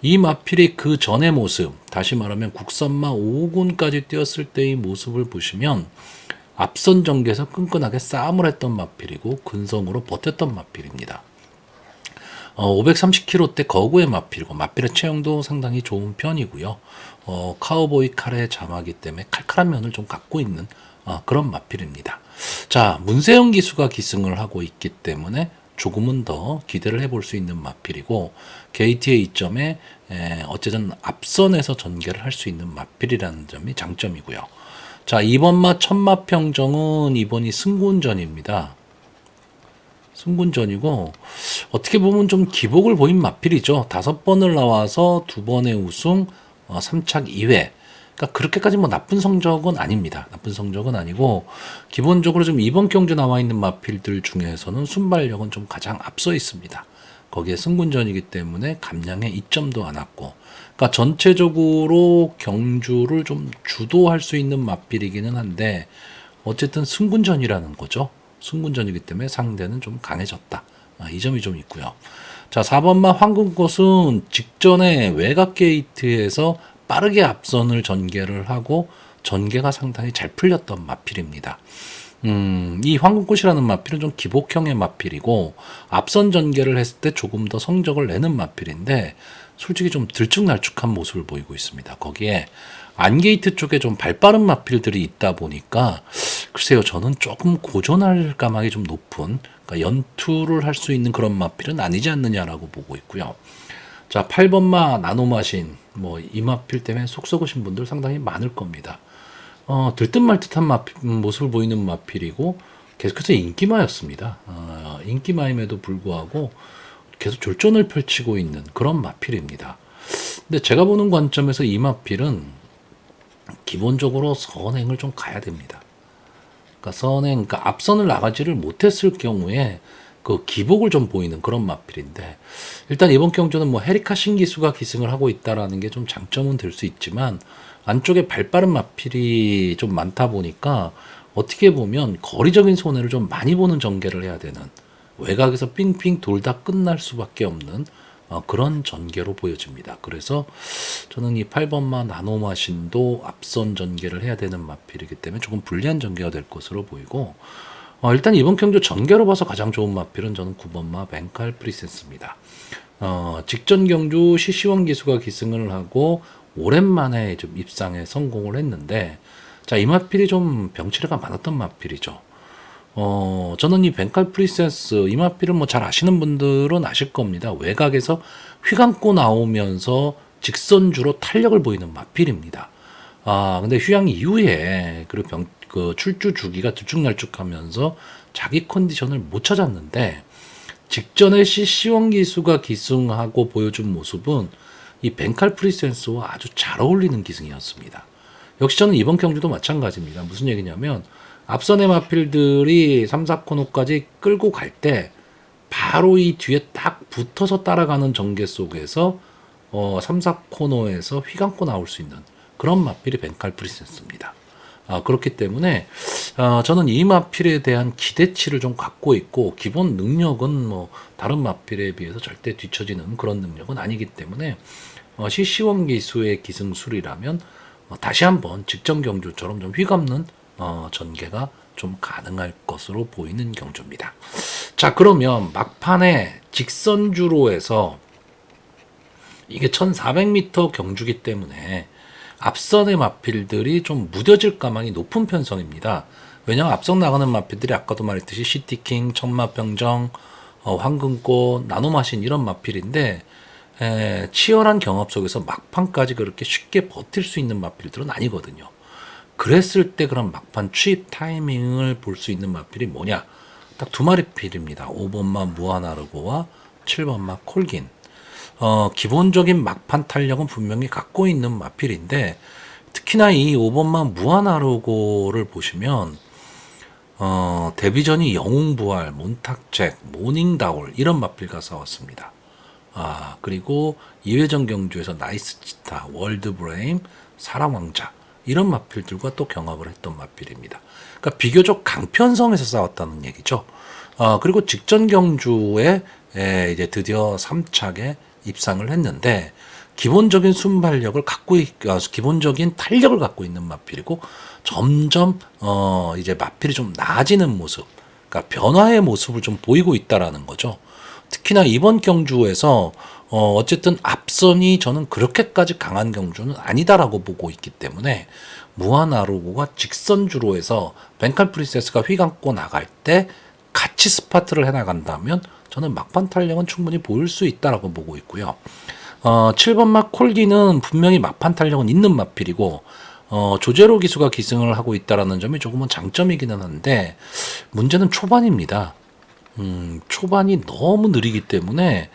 이 마필이 그 전의 모습, 다시 말하면 국선마 5군까지 뛰었을 때의 모습을 보시면 앞선 전개에서 끈끈하게 싸움을 했던 마필이고 근성으로 버텼던 마필입니다. 530kg대 거구의 마필이고 마필의 체형도 상당히 좋은 편이고요. 카우보이 칼의 자마기 때문에 칼칼한 면을 좀 갖고 있는 그런 마필입니다. 자, 문세영 기수가 기승을 하고 있기 때문에 조금은 더 기대를 해볼 수 있는 마필이고, 게이트의 이점에 어쨌든 앞선에서 전개를 할 수 있는 마필이라는 점이 장점이고요. 자, 2번마 천마평정은 이번이 승군전입니다. 승군전이고 어떻게 보면 좀 기복을 보인 마필이죠. 5번을 나와서 2번의 우승, 3착 2회. 그러니까 그렇게까지 뭐 나쁜 성적은 아닙니다. 나쁜 성적은 아니고 기본적으로 좀 이번 경주 나와 있는 마필들 중에서는 순발력은 좀 가장 앞서 있습니다. 거기에 승군전이기 때문에 감량에 이점도 안 왔고, 그러니까 전체적으로 경주를 좀 주도할 수 있는 맞필이기는 한데 어쨌든 승군전이라는 거죠. 승군전이기 때문에 상대는 좀 강해졌다. 이 점이 좀 있고요. 자, 4번마 황금꽃은 직전에 외곽 게이트에서 빠르게 앞선을 전개를 하고 전개가 상당히 잘 풀렸던 마필입니다. 이 황금꽃이라는 마필은 좀 기복형의 마필이고 앞선 전개를 했을 때 조금 더 성적을 내는 마필인데 솔직히 좀 들쭉날쭉한 모습을 보이고 있습니다. 거기에 안게이트 쪽에 좀 발빠른 마필들이 있다 보니까 글쎄요, 저는 조금 고전할 가망이 좀 높은, 그러니까 연투를 할 수 있는 그런 마필은 아니지 않느냐라고 보고 있고요. 자, 8번마 나노마신, 이 마필 때문에 속 썩으신 분들 상당히 많을 겁니다. 들듯 말듯한 모습을 보이는 마필이고 계속해서 인기마였습니다. 인기마임에도 불구하고 계속 졸전을 펼치고 있는 그런 마필입니다. 근데 제가 보는 관점에서 이 마필은 기본적으로 선행을 좀 가야 됩니다. 그러니까 앞선을 나가지를 못했을 경우에 그 기복을 좀 보이는 그런 마필인데 일단 이번 경주는 헤리카 신기수가 기승을 하고 있다라는 게 좀 장점은 될 수 있지만 안쪽에 발빠른 마필이 좀 많다 보니까 어떻게 보면 거리적인 손해를 좀 많이 보는 전개를 해야 되는 외곽에서 삥삥 돌다 끝날 수밖에 없는 그런 전개로 보여집니다. 그래서 저는 이 8번마 나노마신도 앞선 전개를 해야 되는 마필이기 때문에 조금 불리한 전개가 될 것으로 보이고 일단 이번 경주 전개로 봐서 가장 좋은 마필은 저는 9번마 벤칼 프리센스입니다. 직전 경주 시시원 기수가 기승을 하고 오랜만에 좀 입상에 성공을 했는데 자, 이 마필이 좀 병치레가 많았던 마필이죠. 저는 이 벤칼 프리센스 이 마필을 잘 아시는 분들은 아실 겁니다. 외곽에서 휘감고 나오면서 직선주로 탄력을 보이는 마필입니다. 근데 휴양 이후에 그 출주 주기가 들쭉날쭉하면서 자기 컨디션을 못 찾았는데 직전에 시시원 기수가 기승하고 보여준 모습은 이 벤칼 프리센스와 아주 잘 어울리는 기승이었습니다. 역시 저는 이번 경주도 마찬가지입니다. 무슨 얘기냐면 앞선의 마필들이 3, 4코너까지 끌고 갈 때 바로 이 뒤에 딱 붙어서 따라가는 전개 속에서 3, 4코너에서 휘감고 나올 수 있는 그런 마필이 벤칼 프리센스입니다. 그렇기 때문에 저는 이 마필에 대한 기대치를 좀 갖고 있고 기본 능력은 다른 마필에 비해서 절대 뒤처지는 그런 능력은 아니기 때문에 시시원 기수의 기승술이라면 다시 한번 직전 경주처럼 좀 휘감는 전개가 좀 가능할 것으로 보이는 경주입니다. 자, 그러면 막판에 직선주로 해서 이게 1400m 경주기 때문에 앞선의 마필들이 좀 무뎌질 가망이 높은 편성입니다. 왜냐하면 앞선 나가는 마필들이 아까도 말했듯이 시티킹, 천마병정, 황금꽃, 나노마신 이런 마필인데 치열한 경합 속에서 막판까지 그렇게 쉽게 버틸 수 있는 마필들은 아니거든요. 그랬을 때 그런 막판 취입 타이밍을 볼 수 있는 마필이 뭐냐? 딱 두 마리 필입니다. 5번마 무하나르고와 7번마 콜긴. 기본적인 막판 탄력은 분명히 갖고 있는 마필인데 특히나 이 5번마 무하나르고를 보시면 데뷔전이 영웅부활, 몬탁잭, 모닝다울 이런 마필과 싸웠습니다. 그리고 2회전 경주에서 나이스 치타, 월드브레임, 사랑왕자 이런 마필들과 또 경합을 했던 마필입니다. 그러니까 비교적 강편성에서 싸웠다는 얘기죠. 그리고 직전 경주에 이제 드디어 3착에 입상을 했는데 기본적인 순발력을 기본적인 탄력을 갖고 있는 마필이고 점점 이제 마필이 좀 나아지는 모습, 그러니까 변화의 모습을 좀 보이고 있다라는 거죠. 특히나 이번 경주에서 어쨌든 앞선이 저는 그렇게까지 강한 경주는 아니다라고 보고 있기 때문에 무하나루고가 직선주로 해서 벤칼 프린세스가 휘감고 나갈 때 같이 스파트를 해나간다면 저는 막판 탄력은 충분히 보일 수 있다라고 보고 있고요. 7번마 콜기는 분명히 막판 탄력은 있는 마필이고 조제로 기수가 기승을 하고 있다라는 점이 조금은 장점이기는 한데 문제는 초반입니다. 초반이 너무 느리기 때문에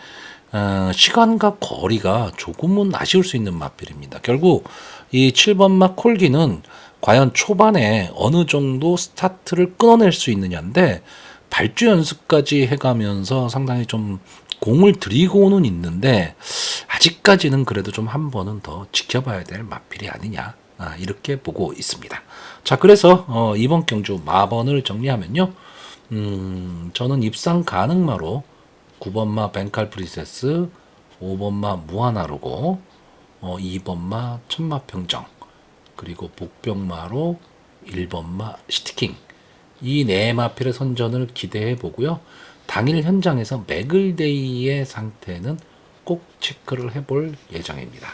시간과 거리가 조금은 아쉬울 수 있는 마필입니다. 결국 이 7번마 콜기는 과연 초반에 어느 정도 스타트를 끊어낼 수 있느냐인데 발주 연습까지 해가면서 상당히 좀 공을 들이고는 있는데 아직까지는 그래도 좀 한 번은 더 지켜봐야 될 마필이 아니냐, 이렇게 보고 있습니다. 자, 그래서 이번 경주 마번을 정리하면요. 저는 입상 가능마로 9번마 벤칼 프리세스, 5번마 무하나루고, 2번마 천마평정, 그리고 복병마로 1번마 시티킹, 이 네 마필의 선전을 기대해 보고요. 당일 현장에서 맥을데이의 상태는 꼭 체크를 해볼 예정입니다.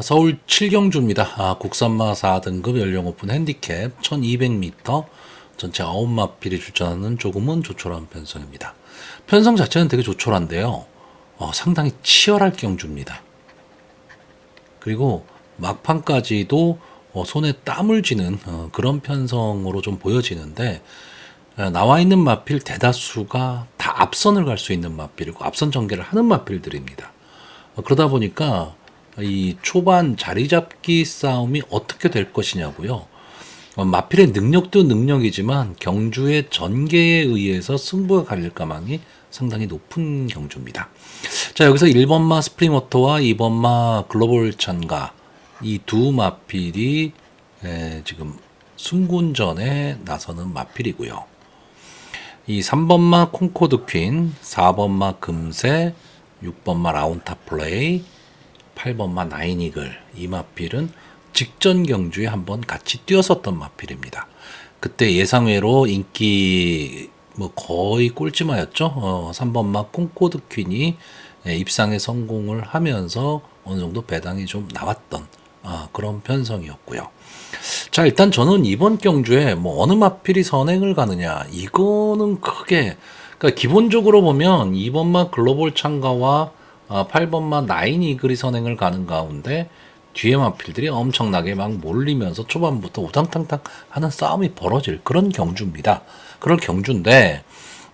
서울 7경주입니다. 국산마 4등급 연령 오픈 핸디캡 1200m, 전체 9마필이 출전하는 조금은 조촐한 편성입니다. 편성 자체는 되게 조촐한데요. 상당히 치열할 경주입니다. 그리고 막판까지도 손에 땀을 쥐는 그런 편성으로 좀 보여지는데, 나와 있는 마필 대다수가 다 앞선을 갈 수 있는 마필이고 앞선 전개를 하는 마필들입니다. 그러다 보니까 이 초반 자리 잡기 싸움이 어떻게 될 것이냐고요. 마필의 능력도 능력이지만 경주의 전개에 의해서 승부가 갈릴 가망이 상당히 높은 경주입니다. 자, 여기서 1번마 스프링워터와 2번마 글로벌 찬가, 이 두 마필이 지금 승군전에 나서는 마필이고요. 이 3번마 콩코드 퀸, 4번마 금세, 6번마 라운타 플레이, 8번마 나인이글, 이 마필은 직전 경주에 한번 같이 뛰었었던 마필입니다. 그때 예상외로 인기 거의 꼴찌마였죠. 3번마 콩코드 퀸이 입상에 성공을 하면서 어느 정도 배당이 좀 나왔던 그런 편성이었고요. 자, 일단 저는 이번 경주에 어느 마필이 선행을 가느냐, 이거는 크게, 그러니까 기본적으로 보면 2번마 글로벌 창가와 8번마 나인 이글이 선행을 가는 가운데 뒤에 마필들이 엄청나게 막 몰리면서 초반부터 우당탕탕 하는 싸움이 벌어질 그런 경주입니다. 그런 경주인데,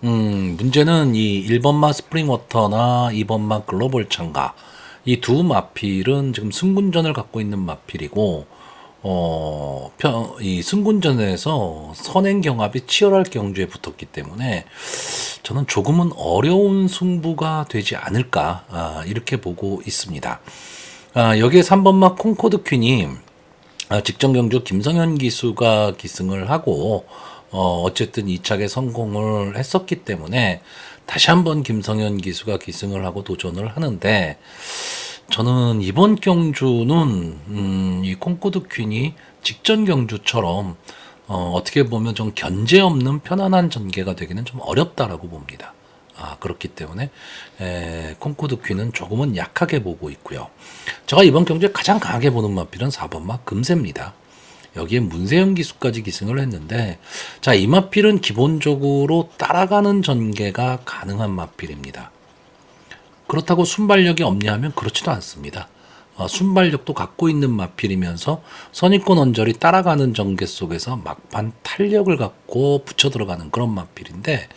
문제는 이 1번마 스프링워터나 2번마 글로벌 창가, 이 두 마필은 지금 승군전을 갖고 있는 마필이고, 이 승군전에서 선행 경합이 치열할 경주에 붙었기 때문에 저는 조금은 어려운 승부가 되지 않을까, 이렇게 보고 있습니다. 여기에 3번마 콩코드 퀸이 직전 경주 김성현 기수가 기승을 하고 어쨌든 2착에 성공을 했었기 때문에 다시 한번 김성현 기수가 기승을 하고 도전을 하는데, 저는 이번 경주는 이 콩코드 퀸이 직전 경주처럼 어떻게 보면 좀 견제 없는 편안한 전개가 되기는 좀 어렵다라고 봅니다. 그렇기 때문에 콩코드 퀸은 조금은 약하게 보고 있고요. 제가 이번 경주에 가장 강하게 보는 마필은 4번마 금세입니다. 여기에 문세영 기수까지 기승을 했는데, 자, 이 마필은 기본적으로 따라가는 전개가 가능한 마필입니다. 그렇다고 순발력이 없냐 하면 그렇지도 않습니다. 순발력도 갖고 있는 마필이면서 선입권 언저리 따라가는 전개 속에서 막판 탄력을 갖고 붙여 들어가는 그런 마필인데,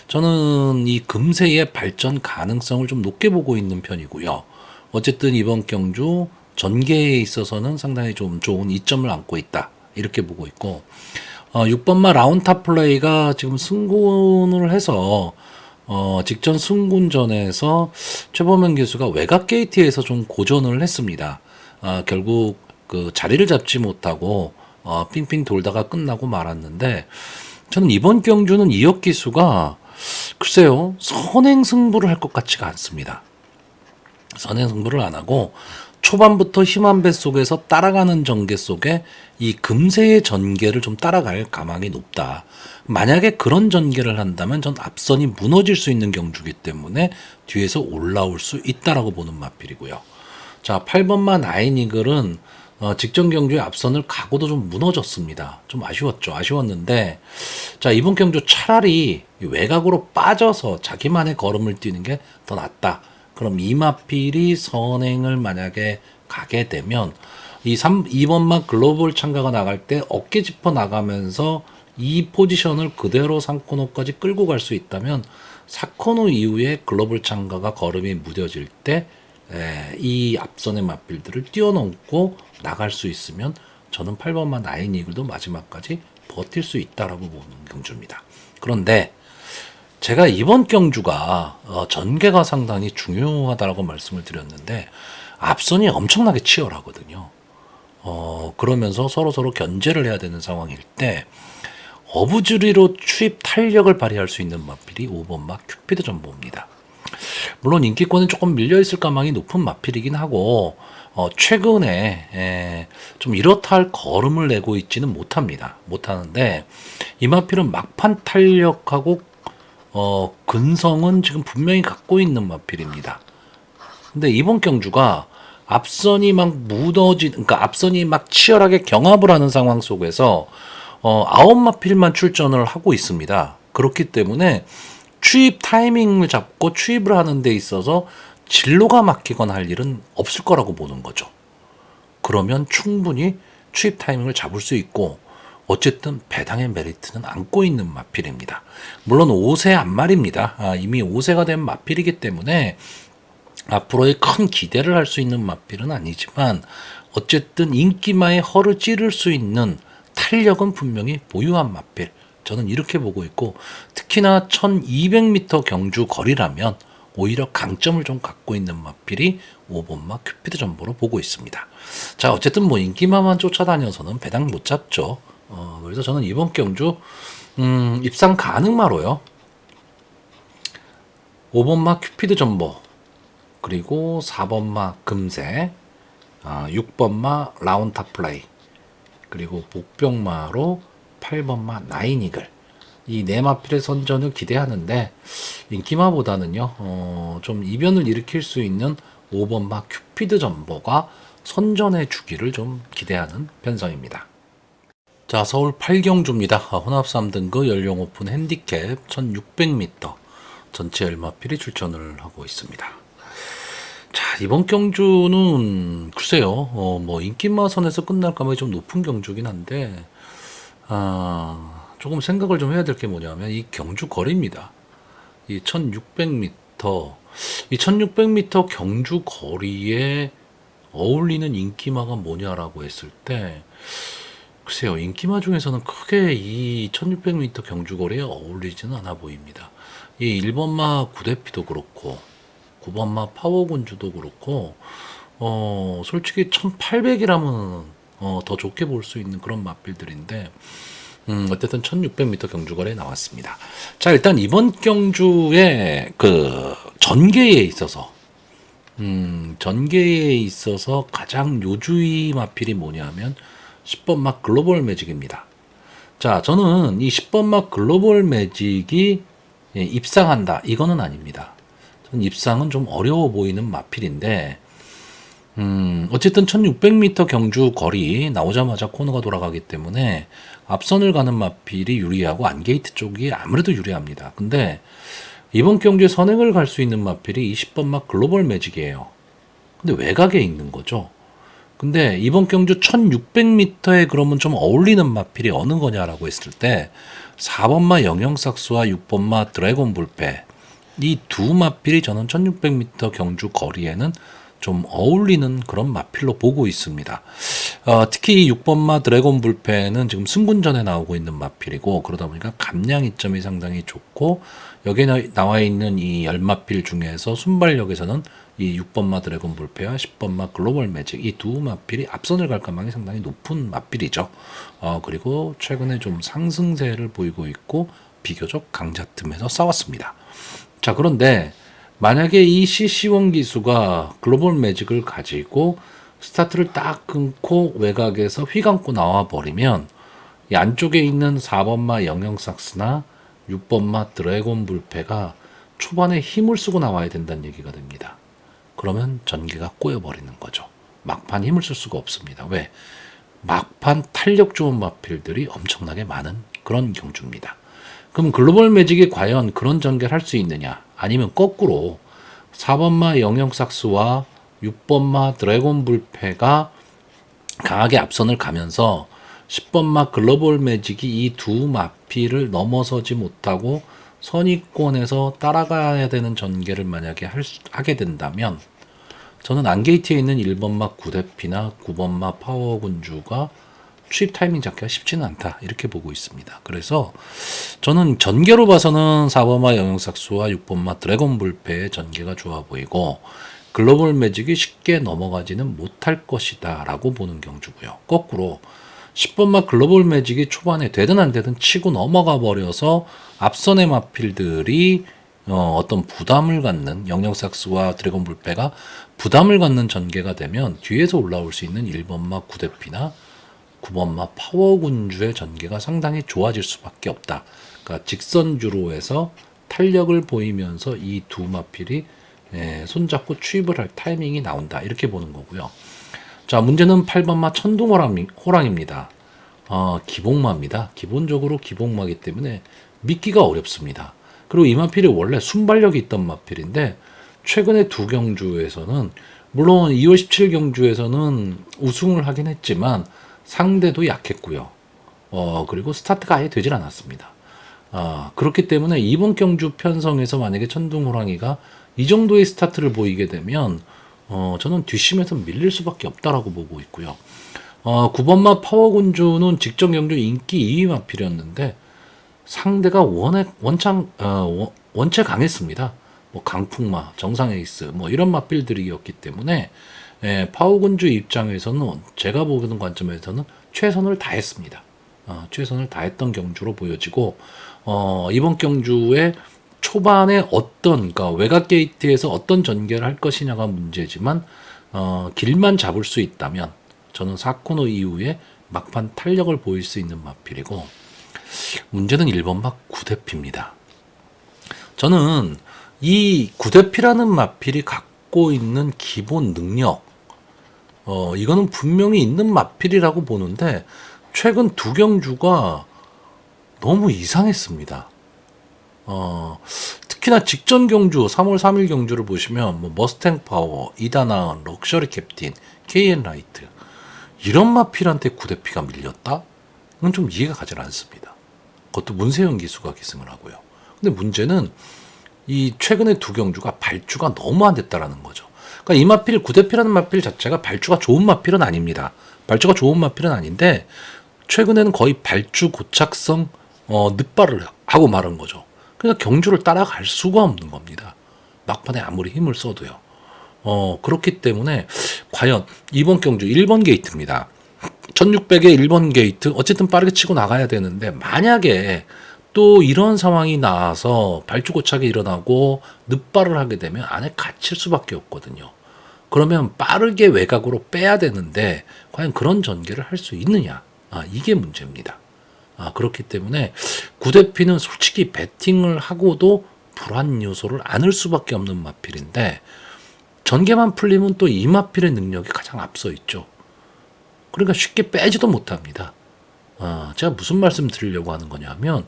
저는 이 금세의 발전 가능성을 좀 높게 보고 있는 편이고요. 어쨌든 이번 경주 전개에 있어서는 상당히 좀 좋은 이점을 안고 있다, 이렇게 보고 있고, 6번마 라운타 플레이가 지금 승군을 해서 직전 승군전에서 최범현 교수가 외곽 게이트에서 좀 고전을 했습니다. 결국 그 자리를 잡지 못하고 핑핑 돌다가 끝나고 말았는데, 저는 이번 경주는 이혁 기수가 글쎄요, 선행 승부를 할 것 같지가 않습니다. 선행 승부를 안 하고 초반부터 힘한 배 속에서 따라가는 전개 속에 이 금세의 전개를 좀 따라갈 가망이 높다. 만약에 그런 전개를 한다면 전 앞선이 무너질 수 있는 경주기 때문에 뒤에서 올라올 수 있다라고 보는 마필이고요. 자, 8번마 나인이글은 직전 경주의 앞선을 가고도 좀 무너졌습니다. 좀 아쉬웠죠. 아쉬웠는데, 자, 이번 경주 차라리 외곽으로 빠져서 자기만의 걸음을 뛰는 게 더 낫다. 그럼 이 마필이 선행을 만약에 가게 되면 2번마 글로벌 창가가 나갈 때 어깨 짚어 나가면서 이 포지션을 그대로 3코너까지 끌고 갈 수 있다면 4코너 이후에 글로벌 창가가 걸음이 무뎌질 때 이 앞선의 마필들을 뛰어넘고 나갈 수 있으면 저는 8번마 나인 이글도 마지막까지 버틸 수 있다라고 보는 경주입니다. 그런데 제가 이번 경주가 전개가 상당히 중요하다라고 말씀을 드렸는데 앞선이 엄청나게 치열하거든요. 그러면서 서로 견제를 해야 되는 상황일 때 어부지리로 추입 탄력을 발휘할 수 있는 마필이 5번 마 큐피드 전보입니다. 물론 인기권은 조금 밀려있을 가망이 높은 마필이긴 하고 최근에 좀 이렇다 할 걸음을 내고 있지는 못하는데 이 마필은 막판 탄력하고 근성은 지금 분명히 갖고 있는 마필입니다. 근데 이번 경주가 앞선이 막 그러니까 앞선이 막 치열하게 경합을 하는 상황 속에서 9마필만 출전을 하고 있습니다. 그렇기 때문에 추입 타이밍을 잡고 추입을 하는 데 있어서 진로가 막히거나 할 일은 없을 거라고 보는 거죠. 그러면 충분히 추입 타이밍을 잡을 수 있고 어쨌든 배당의 메리트는 안고 있는 마필입니다. 물론 5세 앞말입니다. 이미 5세가 된 마필이기 때문에 앞으로의 큰 기대를 할 수 있는 마필은 아니지만 어쨌든 인기마의 허를 찌를 수 있는 탄력은 분명히 보유한 마필. 저는 이렇게 보고 있고 특히나 1200m 경주 거리라면 오히려 강점을 좀 갖고 있는 마필이 5번마 큐피드 전보로 보고 있습니다. 자, 어쨌든 뭐 인기마만 쫓아다녀서는 배당 못 잡죠. 그래서 저는 이번 경주 입상 가능마로요. 5번마 큐피드 전보 그리고 4번마 금세 6번마 라운타 플레이 그리고 복병마로 8번마 나인이글 이 네 마필의 선전을 기대하는데 인기마보다는요 좀 이변을 일으킬 수 있는 5번마 큐피드 전보가 선전해 주기를 좀 기대하는 편성입니다. 자, 서울 8경주입니다. 혼합 3등급 연령 오픈 핸디캡 1600m 전체 열마필이 출전을 하고 있습니다. 자, 이번 경주는 글쎄요 뭐 인기마 선에서 끝날 가능성이 좀 높은 경주긴 한데 조금 생각을 좀 해야 될 게 뭐냐면 이 경주 거리입니다. 이 1600m 이 1600m 경주 거리에 어울리는 인기마가 뭐냐라고 했을 때 글쎄요 인기마 중에서는 크게 이 1600m 경주 거리에 어울리지는 않아 보입니다. 이 1번마 구대피도 그렇고 9번마 파워군주도 그렇고 솔직히 1800이라면 더 좋게 볼 수 있는 그런 마필들인데 어쨌든 1600m 경주거리에 나왔습니다. 자, 일단 이번 경주의 그 전개에 있어서 가장 요주의 마필이 뭐냐면 10번마 글로벌 매직입니다. 자, 저는 이 10번마 글로벌 매직이 입상한다 이거는 아닙니다. 전 입상은 좀 어려워 보이는 마필인데 어쨌든 1600m 경주 거리 나오자마자 코너가 돌아가기 때문에 앞선을 가는 마필이 유리하고 안게이트 쪽이 아무래도 유리합니다. 근데 이번 경주에 선행을 갈 수 있는 마필이 20번마 글로벌 매직이에요. 근데 외곽에 있는 거죠. 근데 이번 경주 1600m에 그러면 좀 어울리는 마필이 어느 거냐라고 했을 때 4번마 영영삭스와 6번마 드래곤 불패 이 두 마필이 저는 1600m 경주 거리에는 좀 어울리는 그런 마필로 보고 있습니다. 특히 6번마 드래곤 불패는 지금 승군전에 나오고 있는 마필이고 그러다 보니까 감량 이점이 상당히 좋고 여기에 나와 있는 이 10마필 중에서 순발력에서는 이 6번마 드래곤 불패와 10번마 글로벌 매직 이 두 마필이 앞선을 갈 가능성이 상당히 높은 마필이죠. 그리고 최근에 좀 상승세를 보이고 있고 비교적 강자 틈에서 싸웠습니다. 자, 그런데 만약에 이 CC1 기수가 글로벌 매직을 가지고 스타트를 딱 끊고 외곽에서 휘감고 나와 버리면 이 안쪽에 있는 4번마 영영삭스나 6번마 드래곤 불패가 초반에 힘을 쓰고 나와야 된다는 얘기가 됩니다. 그러면 전개가 꼬여버리는 거죠. 막판 힘을 쓸 수가 없습니다. 왜? 막판 탄력 좋은 마필들이 엄청나게 많은 그런 경주입니다. 그럼 글로벌 매직이 과연 그런 전개를 할 수 있느냐? 아니면 거꾸로 4번마 영영삭스와 6번마 드래곤 불패가 강하게 앞선을 가면서 10번마 글로벌 매직이 이 두 마필을 넘어서지 못하고 선위권에서 따라가야 되는 전개를 만약에 하게 된다면 저는 안게이트에 있는 1번마 구대피나 9번마 파워군주가 추입 타이밍 잡기가 쉽지는 않다 이렇게 보고 있습니다. 그래서 저는 전개로 봐서는 4번마 영영삭수와 6번마 드래곤 불패의 전개가 좋아 보이고 글로벌 매직이 쉽게 넘어가지는 못할 것이다 라고 보는 경주고요. 거꾸로 10번마 글로벌 매직이 초반에 되든 안 되든 치고 넘어가 버려서 앞선의 마필들이 어떤 부담을 갖는 영영삭스와 드래곤 불패가 부담을 갖는 전개가 되면 뒤에서 올라올 수 있는 1번마 구대피나 9번마 파워군주의 전개가 상당히 좋아질 수밖에 없다. 그러니까 직선주로에서 탄력을 보이면서 이 두 마필이 손잡고 추입을 할 타이밍이 나온다. 이렇게 보는 거고요. 자, 문제는 8번마 천둥호랑입니다. 기복마입니다. 기본적으로 기복마이기 때문에 믿기가 어렵습니다. 그리고 이 마필이 원래 순발력이 있던 마필인데 최근에 두 경주에서는 물론 2월 17 경주에서는 우승을 하긴 했지만 상대도 약했고요. 그리고 스타트가 아예 되질 않았습니다. 그렇기 때문에 이번 경주 편성에서 만약에 천둥호랑이가 이 정도의 스타트를 보이게 되면 저는 뒷심에서 밀릴 수밖에 없다라고 보고 있고요. 9번마 파워군주는 직전 경주 인기 2위 마필이었는데 상대가 원체 강했습니다. 뭐 강풍마, 정상에이스 뭐 이런 마필들이었기 때문에 파워군주 입장에서는 제가 보는 관점에서는 최선을 다했습니다. 최선을 다했던 경주로 보여지고 이번 경주에 초반에 그러니까 외곽 게이트에서 어떤 전개를 할 것이냐가 문제지만 길만 잡을 수 있다면 저는 4코너 이후에 막판 탄력을 보일 수 있는 마필이고 문제는 1번마 구대피입니다. 저는 이 구대피라는 마필이 갖고 있는 기본 능력 이거는 분명히 있는 마필이라고 보는데 최근 두 경주가 너무 이상했습니다. 특히나 직전 경주 3월 3일 경주를 보시면 뭐 머스탱 파워, 이다나은, 럭셔리 캡틴, KN 라이트 이런 마필한테 구대피가 밀렸다? 이건 좀 이해가 가지 않습니다. 그것도 문세영 기수가 기승을 하고요. 근데 문제는 이 최근에 두 경주가 발주가 너무 안 됐다라는 거죠. 그러니까 이 마필 구대피라는 마필 자체가 발주가 좋은 마필은 아닙니다. 발주가 좋은 마필은 아닌데 최근에는 거의 발주 고착성 늑발을 하고 말은 거죠. 그러니까 경주를 따라갈 수가 없는 겁니다. 막판에 아무리 힘을 써도요. 그렇기 때문에 과연 이번 경주 1번 게이트입니다. 1600의 1번 게이트 어쨌든 빠르게 치고 나가야 되는데 만약에 또 이런 상황이 나와서 발주 고착이 일어나고 늑발을 하게 되면 안에 갇힐 수밖에 없거든요. 그러면 빠르게 외곽으로 빼야 되는데 과연 그런 전개를 할 수 있느냐? 이게 문제입니다. 그렇기 때문에 구대피는 솔직히 배팅을 하고도 불안 요소를 안을 수밖에 없는 마필인데 전개만 풀리면 또 이 마필의 능력이 가장 앞서 있죠. 그러니까 쉽게 빼지도 못합니다. 제가 무슨 말씀 드리려고 하는 거냐면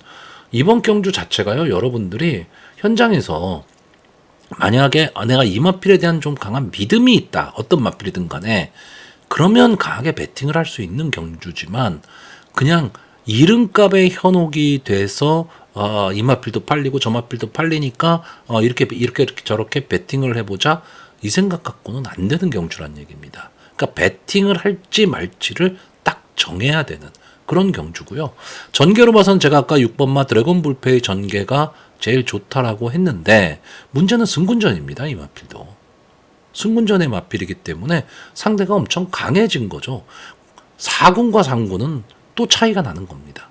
이번 경주 자체가요, 여러분들이 현장에서 만약에 내가 이 마필에 대한 좀 강한 믿음이 있다, 어떤 마필이든 간에 그러면 강하게 베팅을 할 수 있는 경주지만 그냥 이름값에 현혹이 돼서 이 마필도 팔리고 저 마필도 팔리니까 이렇게 저렇게 베팅을 해보자 이 생각 갖고는 안 되는 경주란 얘기입니다. 그러니까 베팅을 할지 말지를 딱 정해야 되는 그런 경주고요. 전개로 봐서는 제가 아까 6번마 드래곤 불패의 전개가 제일 좋다라고 했는데 문제는 승군전입니다. 이 마필도. 승군전의 마필이기 때문에 상대가 엄청 강해진 거죠. 4군과 3군은 또 차이가 나는 겁니다.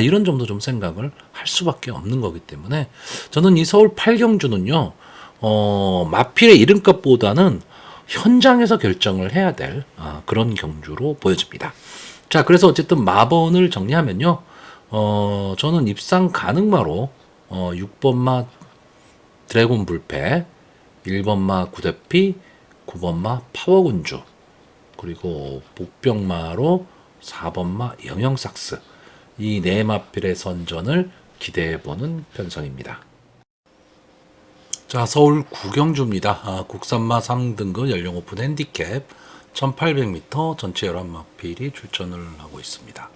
이런 점도 좀 생각을 할 수밖에 없는 거기 때문에 저는 이 서울 8경주는요. 마필의 이름값보다는 현장에서 결정을 해야 될 그런 경주로 보여집니다. 자, 그래서 어쨌든 마번을 정리하면요. 저는 입상 가능마로 6번마 드래곤 불패, 1번마 구대피, 9번마 파워군주, 그리고 복병마로 4번마 영영삭스 이 네 마필의 선전을 기대해보는 편성입니다. 자, 서울 구경주입니다. 국산마 3등급 연령 오픈 핸디캡 1800m 전체 11마필이 출전을 하고 있습니다.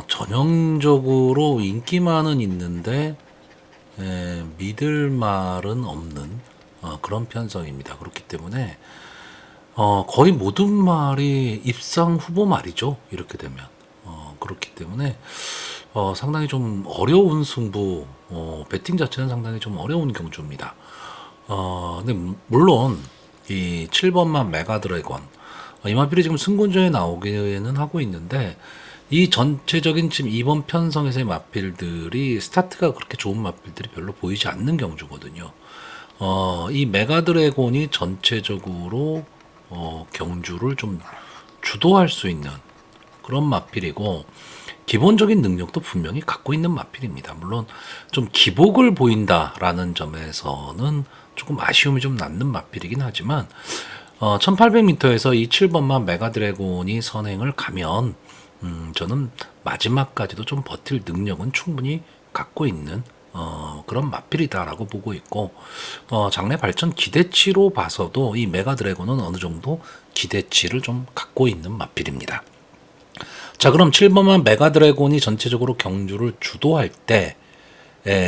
전형적으로 인기만은 있는데 믿을 말은 없는 그런 편성입니다. 그렇기 때문에 거의 모든 말이 입상 후보 말이죠. 이렇게 되면. 그렇기 때문에 상당히 좀 어려운 승부, 배팅 자체는 상당히 좀 어려운 경주입니다. 근데 물론 이 7번만 메가 드래곤 이 마필이 지금 승군전에 나오기는 하고 있는데 이 전체적인 지금 이번 편성에서의 마필들이 스타트가 그렇게 좋은 마필들이 별로 보이지 않는 경주거든요. 이 메가 드래곤이 전체적으로 경주를 좀 주도할 수 있는 그런 마필이고 기본적인 능력도 분명히 갖고 있는 마필입니다. 물론 좀 기복을 보인다라는 점에서는 조금 아쉬움이 좀 남는 마필이긴 하지만 1800m에서 이 7번만 메가 드래곤이 선행을 가면 저는 마지막까지도 좀 버틸 능력은 충분히 갖고 있는 그런 마필이다라고 보고 있고 장래 발전 기대치로 봐서도 이 메가 드래곤은 어느 정도 기대치를 좀 갖고 있는 마필입니다. 자, 그럼 7번만 메가 드래곤이 전체적으로 경주를 주도할 때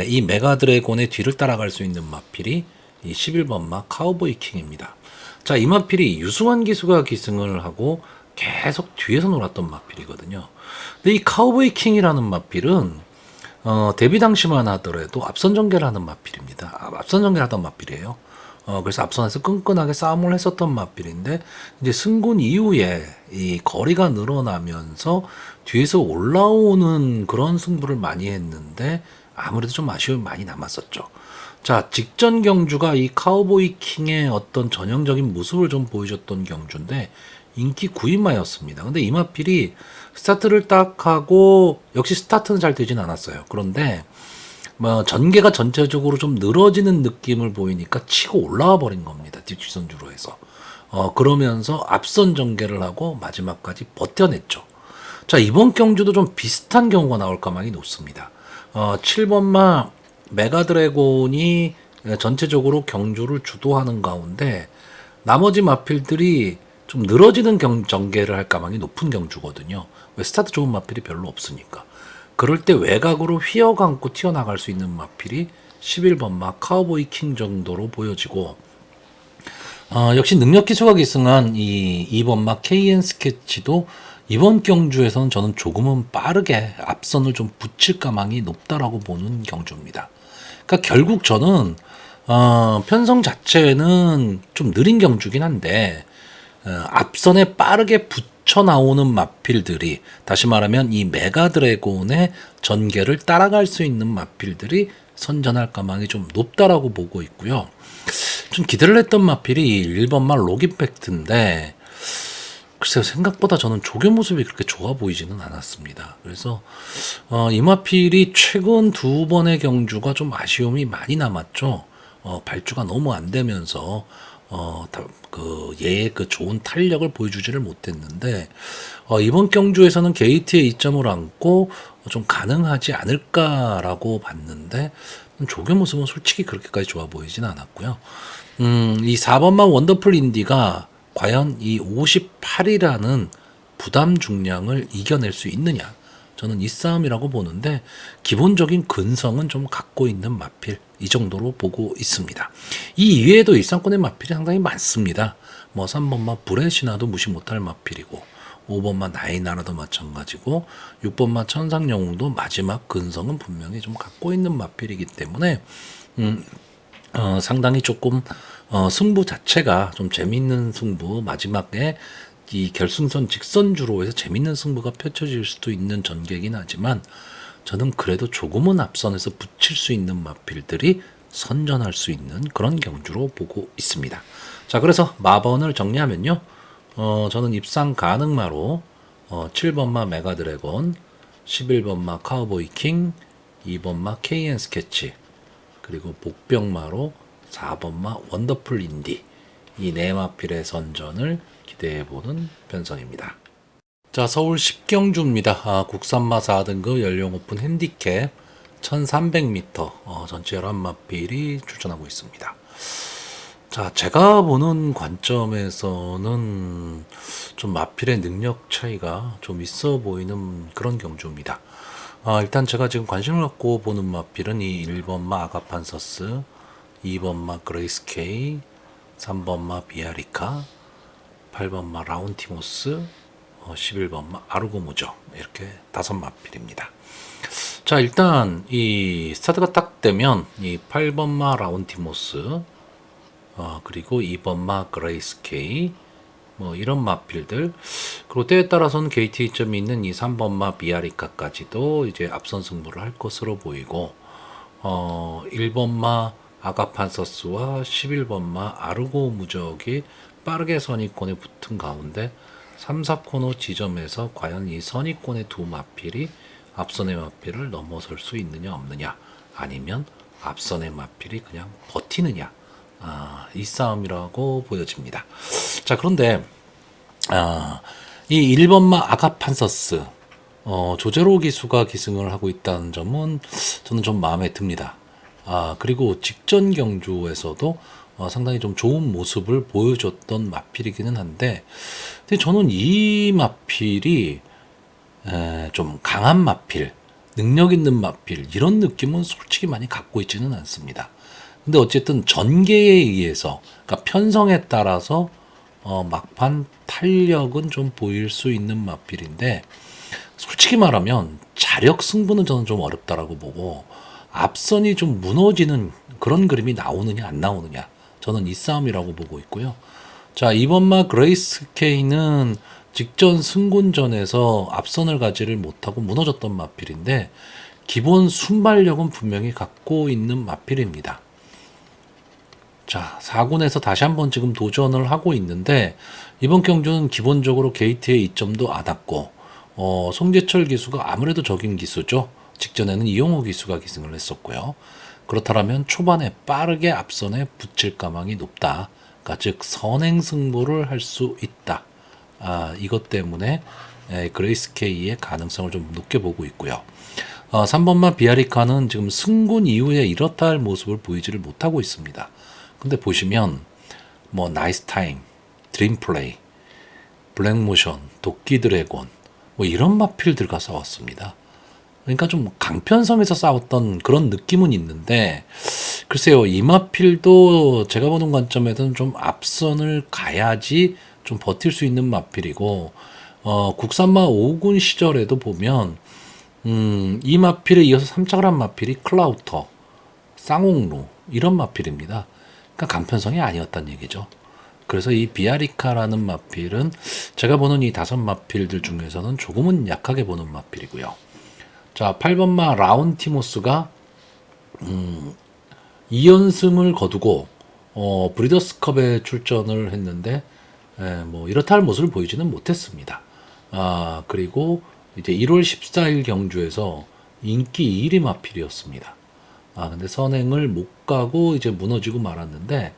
이 메가 드래곤의 뒤를 따라갈 수 있는 마필이 이 11번마 카우보이 킹입니다. 자, 이 마필이 유승환 기수가 기승을 하고 계속 뒤에서 놀았던 마필이거든요. 근데 이 카우보이 킹이라는 마필은 데뷔 당시만 하더라도 앞선 전개를 하는 마필입니다. 앞선 전개를 하던 마필이에요. 그래서 앞선에서 끈끈하게 싸움을 했었던 마필인데 이제 승군 이후에 이 거리가 늘어나면서 뒤에서 올라오는 그런 승부를 많이 했는데 아무래도 좀 아쉬움이 많이 남았었죠. 자, 직전 경주가 이 카우보이 킹의 어떤 전형적인 모습을 좀 보여줬던 경주인데 인기 9위마였습니다. 근데 이 마필이 스타트를 딱 하고 역시 스타트는 잘 되진 않았어요. 그런데 뭐 전개가 전체적으로 좀 늘어지는 느낌을 보이니까 치고 올라와 버린 겁니다. 뒷선주로 해서. 그러면서 앞선 전개를 하고 마지막까지 버텨냈죠. 자, 이번 경주도 좀 비슷한 경우가 나올 가망이 높습니다. 7번마 메가 드래곤이 전체적으로 경주를 주도하는 가운데 나머지 마필들이 좀 늘어지는 전개를 할 가망이 높은 경주거든요. 왜 스타트 좋은 마필이 별로 없으니까. 그럴 때 외곽으로 휘어감고 튀어나갈 수 있는 마필이 11번마 카우보이 킹 정도로 보여지고 역시 능력 기수가 기승한 이 2번마 KN 스케치도 이번 경주에서는 저는 조금은 빠르게 앞선을 좀 붙일 가망이 높다라고 보는 경주입니다. 그러니까 결국 저는 편성 자체는 좀 느린 경주긴 한데 앞선에 빠르게 붙여 나오는 마필들이 다시 말하면 이 메가 드래곤의 전개를 따라갈 수 있는 마필들이 선전할 가망이 좀 높다라고 보고 있고요. 좀 기대를 했던 마필이 1번마 로깃팩트인데 글쎄요, 생각보다 저는 조교 모습이 그렇게 좋아 보이지는 않았습니다. 그래서 이 마필이 최근 두 번의 경주가 좀 아쉬움이 많이 남았죠. 발주가 너무 안 되면서 얘의 그 좋은 탄력을 보여주지를 못했는데 이번 경주에서는 게이트에 이점을 안고 좀 가능하지 않을까라고 봤는데 조교 모습은 솔직히 그렇게까지 좋아 보이진 않았고요. 이 4번만 원더풀 인디가 과연 이 58이라는 부담 중량을 이겨낼 수 있느냐? 저는 이 싸움이라고 보는데 기본적인 근성은 좀 갖고 있는 마필 이 정도로 보고 있습니다. 이 이외에도 일상권의 마필이 상당히 많습니다. 뭐 3번마 브레시나도 무시 못할 마필이고 5번마 나이나라도 마찬가지고 6번마 천상영웅도 마지막 근성은 분명히 좀 갖고 있는 마필이기 때문에 상당히 조금 승부 자체가 좀 재밌는 승부 마지막에 이 결승선 직선주로 해서 재밌는 승부가 펼쳐질 수도 있는 전개이긴 하지만 저는 그래도 조금은 앞선에서 붙일 수 있는 마필들이 선전할 수 있는 그런 경주로 보고 있습니다. 자, 그래서 마번을 정리하면요. 저는 입상 가능마로 7번마 메가 드래곤, 11번마 카우보이 킹, 2번마 KN 스케치, 그리고 복병마로 4번마 원더풀 인디 이 네 마필의 선전을 기대해보는 편성입니다. 자, 서울 10경주입니다. 국산마 4등급 연령 오픈 핸디캡 1300m 전체 11마필이 출전하고 있습니다. 자, 제가 보는 관점에서는 좀 마필의 능력 차이가 좀 있어 보이는 그런 경주입니다. 일단 제가 지금 관심을 갖고 보는 마필은 이 1번마 아가판서스, 2번마 그레이스 케이, 3번마 비아리카, 18번마 라운티모스, 11번마 아르고무죠. 이렇게 5마필입니다. 자, 일단 이 스타트가 딱 되면 이 8번마 라운티모스, 그리고 2번마 그레이스케이, 뭐 이런 마필들, 그리고 때에 따라서는 게이트 점이 있는 이 3번마 비아리카까지도 이제 앞선 승부를 할 것으로 보이고, 1번마 아가판서스와 11번마 아르고 무적이 빠르게 선입권에 붙은 가운데 3, 4코너 지점에서 과연 이 선입권의 두 마필이 앞선의 마필을 넘어설 수 있느냐 없느냐, 아니면 앞선의 마필이 그냥 버티느냐, 이 싸움이라고 보여집니다. 자, 그런데 이 1번마 아가판서스, 조제로 기수가 기승을 하고 있다는 점은 저는 좀 마음에 듭니다. 그리고 직전 경주에서도 상당히 좀 좋은 모습을 보여줬던 마필이기는 한데, 근데 저는 이 마필이 좀 강한 마필, 능력 있는 마필, 이런 느낌은 솔직히 많이 갖고 있지는 않습니다. 근데 어쨌든 전개에 의해서, 그러니까 편성에 따라서 막판 탄력은 좀 보일 수 있는 마필인데, 솔직히 말하면 자력 승부는 저는 좀 어렵다라고 보고, 앞선이 좀 무너지는 그런 그림이 나오느냐 안 나오느냐, 저는 이 싸움이라고 보고 있고요. 자, 이번마 그레이스 케이는 직전 승군전에서 앞선을 가지를 못하고 무너졌던 마필인데, 기본 순발력은 분명히 갖고 있는 마필입니다. 자, 4군에서 다시 한번 지금 도전을 하고 있는데, 이번 경주는 기본적으로 게이트에 이점도 안 왔고, 송재철 기수가 아무래도 적인 기수죠. 직전에는 이용호 기수가 기승을 했었고요. 그렇다면 초반에 빠르게 앞선에 붙일 가망이 높다. 그러니까 즉 선행 승부를 할 수 있다. 이것 때문에 그레이스 K의 가능성을 좀 높게 보고 있고요. 3번만 비아리카는 지금 승군 이후에 이렇다 할 모습을 보이지를 못하고 있습니다. 근데 보시면 뭐 나이스 타임, 드림 플레이, 블랙모션, 도끼 드래곤, 뭐 이런 마필들과 싸웠습니다. 그러니까 좀 강편성에서 싸웠던 그런 느낌은 있는데, 글쎄요, 이 마필도 제가 보는 관점에서는 좀 앞선을 가야지 좀 버틸 수 있는 마필이고, 국산마 5군 시절에도 보면 이 마필에 이어서 3착을 한 마필이 클라우터, 쌍옥루, 이런 마필입니다. 그러니까 강편성이 아니었단 얘기죠. 그래서 이 비아리카라는 마필은 제가 보는 이 5마필들 중에서는 조금은 약하게 보는 마필이고요. 자, 8번마 라운티모스가 2연승을 거두고 브리더스컵에 출전을 했는데, 뭐 이렇다 할 모습을 보이지는 못했습니다. 그리고 이제 1월 14일 경주에서 인기 1위 마필이었습니다. 근데 선행을 못 가고 이제 무너지고 말았는데,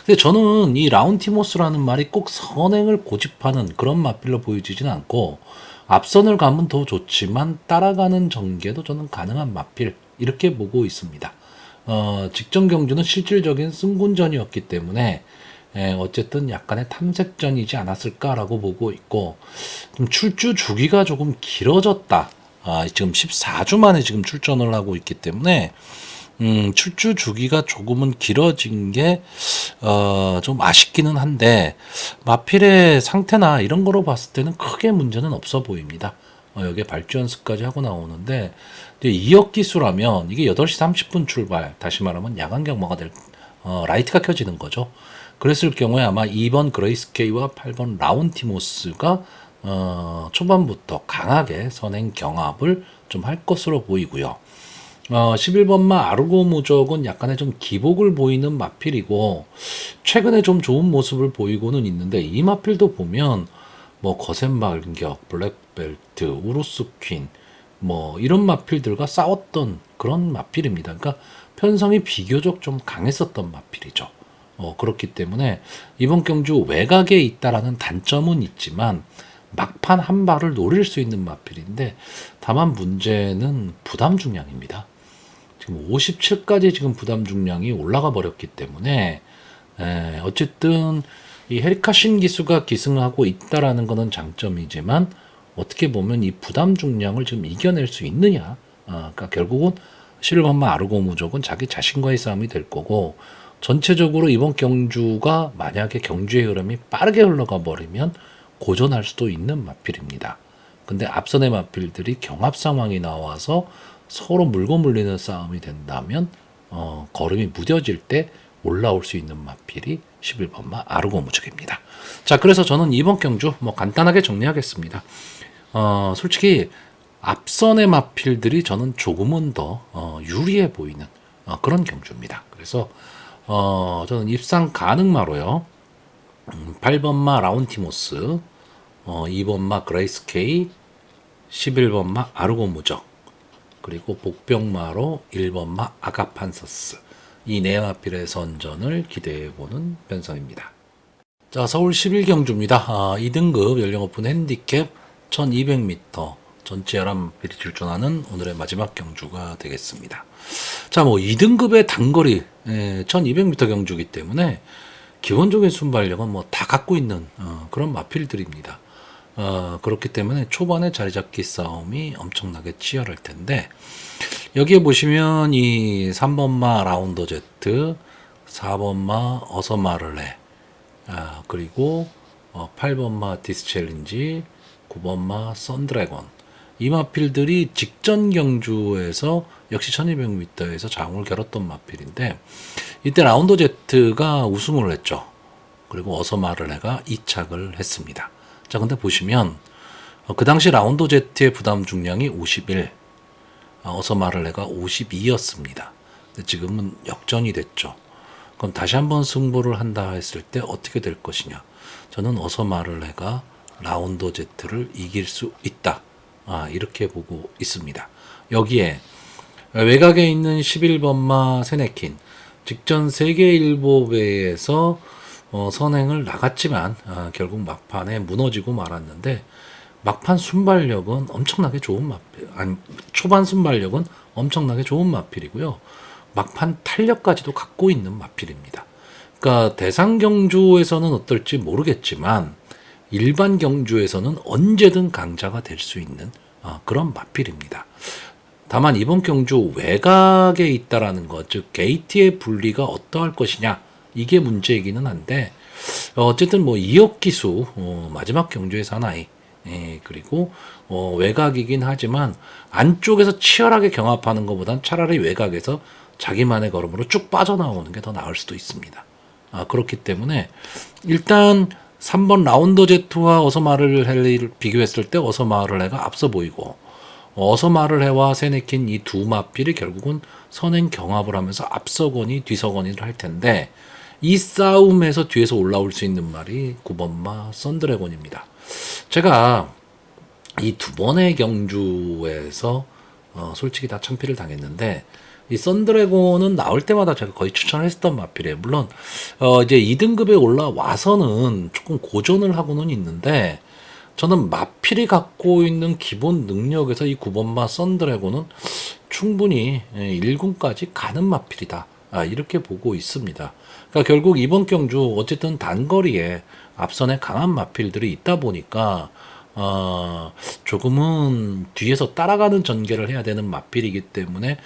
근데 저는 이 라운티모스라는 말이 꼭 선행을 고집하는 그런 마필로 보여지진 않고, 앞선을 가면 더 좋지만 따라가는 전개도 저는 가능한 마필, 이렇게 보고 있습니다. 직전 경주는 실질적인 승군전이었기 때문에 어쨌든 약간의 탐색전이지 않았을까라고 보고 있고, 좀 출주 주기가 조금 길어졌다. 지금 14주 만에 지금 출전을 하고 있기 때문에 출주 주기가 조금은 길어진 게 좀 아쉽기는 한데, 마필의 상태나 이런 거로 봤을 때는 크게 문제는 없어 보입니다. 여기에 발주 연습까지 하고 나오는데, 이제 2억 기수라면 이게 8시 30분 출발, 다시 말하면 야간 경마가 될 라이트가 켜지는 거죠. 그랬을 경우에 아마 2번 그레이스 K와 8번 라운티모스가 초반부터 강하게 선행 경합을 좀 할 것으로 보이고요. 11번마 아르고 무적은 약간의 좀 기복을 보이는 마필이고, 최근에 좀 좋은 모습을 보이고는 있는데, 이 마필도 보면 뭐 거센 반격, 블랙벨트, 우루스 퀸, 뭐 이런 마필들과 싸웠던 그런 마필입니다. 그러니까 편성이 비교적 좀 강했었던 마필이죠. 그렇기 때문에 이번 경주 외곽에 있다라는 단점은 있지만 막판 한 발을 노릴 수 있는 마필인데, 다만 문제는 부담 중량입니다. 지금 57까지 지금 부담 중량이 올라가 버렸기 때문에, 어쨌든 이 헤리카신 기수가 기승하고 있다라는 것은 장점이지만, 어떻게 보면 이 부담 중량을 좀 이겨낼 수 있느냐, 그러니까 결국은 실버마 아르고 무적은 자기 자신과의 싸움이 될 거고, 전체적으로 이번 경주가 만약에 경주의 흐름이 빠르게 흘러가 버리면 고전할 수도 있는 마필입니다. 근데 앞선의 마필들이 경합 상황이 나와서 서로 물고 물리는 싸움이 된다면 걸음이 무뎌질 때 올라올 수 있는 마필이 11번마 아르고무적입니다. 자, 그래서 저는 이번 경주 간단하게 정리하겠습니다. 솔직히 앞선의 마필들이 저는 조금은 더 유리해 보이는 그런 경주입니다. 그래서 저는 입상 가능마로요. 8번마 라운티모스, 2번마 그레이스 케이, 11번마 아르고무적, 그리고 복병마로 1번마 아가판서스, 이 네 마필의 선전을 기대해보는 편성입니다. 자, 서울 11경주입니다. 2등급 연령 오픈 핸디캡 1200m 전체 11마필이 출전하는 오늘의 마지막 경주가 되겠습니다. 자, 2등급의 단거리 1200m 경주이기 때문에 기본적인 순발력은 다 갖고 있는 그런 마필들입니다. 그렇기 때문에 초반에 자리 잡기 싸움이 엄청나게 치열할 텐데, 여기에 보시면 이 3번마 라운더 제트, 4번마 어서 말을 해, 그리고 8번마 디스 챌린지, 9번마 썬드래곤, 이 마필들이 직전 경주에서 역시 1200m에서 장을 겨뤘던 마필인데, 이때 라운더 제트가 우승을 했죠. 그리고 어서 말을 해가 2착을 했습니다. 자, 근데 보시면 그 당시 라운더 제트의 부담 중량이 51, 어서 말을 해가 52였습니다. 근데 지금은 역전이 됐죠. 그럼 다시 한번 승부를 한다 했을 때 어떻게 될 것이냐? 저는 어서 말을 해가 라운더 제트를 이길 수 있다. 이렇게 보고 있습니다. 여기에 외곽에 있는 11번마 세네킨, 직전 세계일보배에서 선행을 나갔지만 결국 막판에 무너지고 말았는데, 막판 순발력은 엄청나게 좋은 마필, 초반 순발력은 엄청나게 좋은 마필이고요. 막판 탄력까지도 갖고 있는 마필입니다. 그러니까 대상 경주에서는 어떨지 모르겠지만 일반 경주에서는 언제든 강자가 될 수 있는 그런 마필입니다. 다만 이번 경주 외곽에 있다라는 것, 즉 게이트의 분리가 어떠할 것이냐, 이게 문제이기는 한데, 어쨌든 2억 기수 마지막 경주의 사나이, 그리고 외곽이긴 하지만 안쪽에서 치열하게 경합하는 것보단 차라리 외곽에서 자기만의 걸음으로 쭉 빠져나오는 게 더 나을 수도 있습니다. 그렇기 때문에 일단 3번 라운더 제트와 어서 말을 해를 비교했을 때 어서 말을 해가 앞서 보이고, 어서 말을 해와 세네킨 이 두 마필이 결국은 선행 경합을 하면서 앞서거니 뒤서거니를 할 텐데, 이 싸움에서 뒤에서 올라올 수 있는 말이 9번마 썬드래곤입니다. 제가 이 두 번의 경주에서 솔직히 다 참패를 당했는데, 이 썬드래곤은 나올 때마다 제가 거의 추천을 했었던 마필이에요. 물론 이제 2등급에 올라와서는 조금 고전을 하고는 있는데, 저는 마필이 갖고 있는 기본 능력에서 이 9번마 썬드래곤은 충분히 1군까지 가는 마필이다. 이렇게 보고 있습니다. 그러니까 결국 이번 경주 어쨌든 단거리에 앞선에 강한 마필들이 있다 보니까 조금은 뒤에서 따라가는 전개를 해야 되는 마필이기 때문에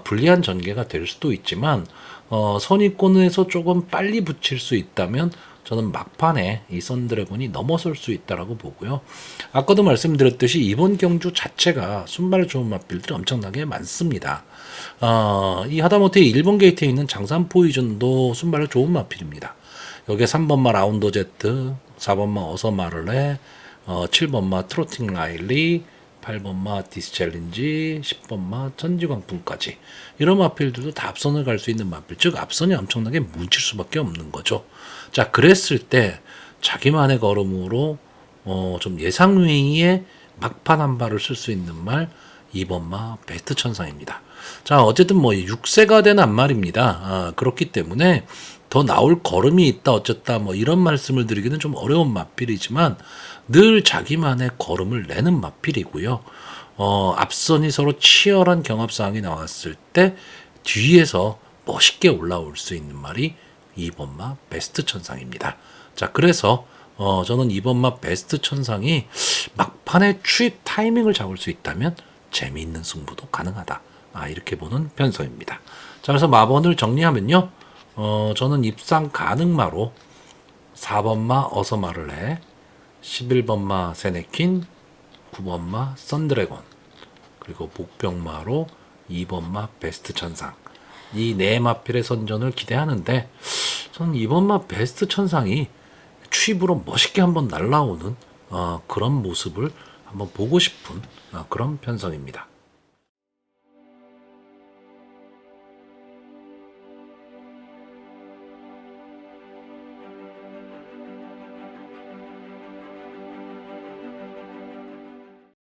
불리한 전개가 될 수도 있지만, 선입권에서 조금 빨리 붙일 수 있다면 저는 막판에 이 썬드래곤이 넘어설 수 있다라고 보고요. 아까도 말씀드렸듯이 이번 경주 자체가 순발 좋은 마필들이 엄청나게 많습니다. 이 하다못해 1번 게이트에 있는 장산 포이즌도 순발 좋은 마필입니다. 여기에 3번마 라운더 제트, 4번마 어서 말을 해, 7번마 트로팅 라일리, 8번마 디스 챌린지, 10번마 천지광풍까지, 이런 마필들도 다 앞선을 갈 수 있는 마필, 즉 앞선이 엄청나게 뭉칠 수밖에 없는 거죠. 자, 그랬을 때 자기만의 걸음으로 좀 예상 외의 막판 한 발을 쓸 수 있는 말 2번마 베스트 천상입니다. 자, 어쨌든 6세가 된 안말입니다. 그렇기 때문에 더 나올 걸음이 있다 어쨌다 이런 말씀을 드리기는 좀 어려운 마필이지만 늘 자기만의 걸음을 내는 마필이고요. 앞선이 서로 치열한 경합상황이 나왔을 때 뒤에서 멋있게 올라올 수 있는 말이 2번마 베스트 천상입니다. 자, 그래서 저는 2번마 베스트 천상이 막판에 추입 타이밍을 잡을 수 있다면 재미있는 승부도 가능하다. 이렇게 보는 편성입니다. 자, 그래서 마번을 정리하면요. 저는 입상 가능마로 4번마 어서마를 해, 11번마 세네킨, 9번마 썬드래곤, 그리고 복병마로 2번마 베스트 천상. 이 네 마필의 선전을 기대하는데, 저는 이번 마 베스트 천상이 취입으로 멋있게 한번 날라오는 그런 모습을 한번 보고 싶은 그런 편성입니다.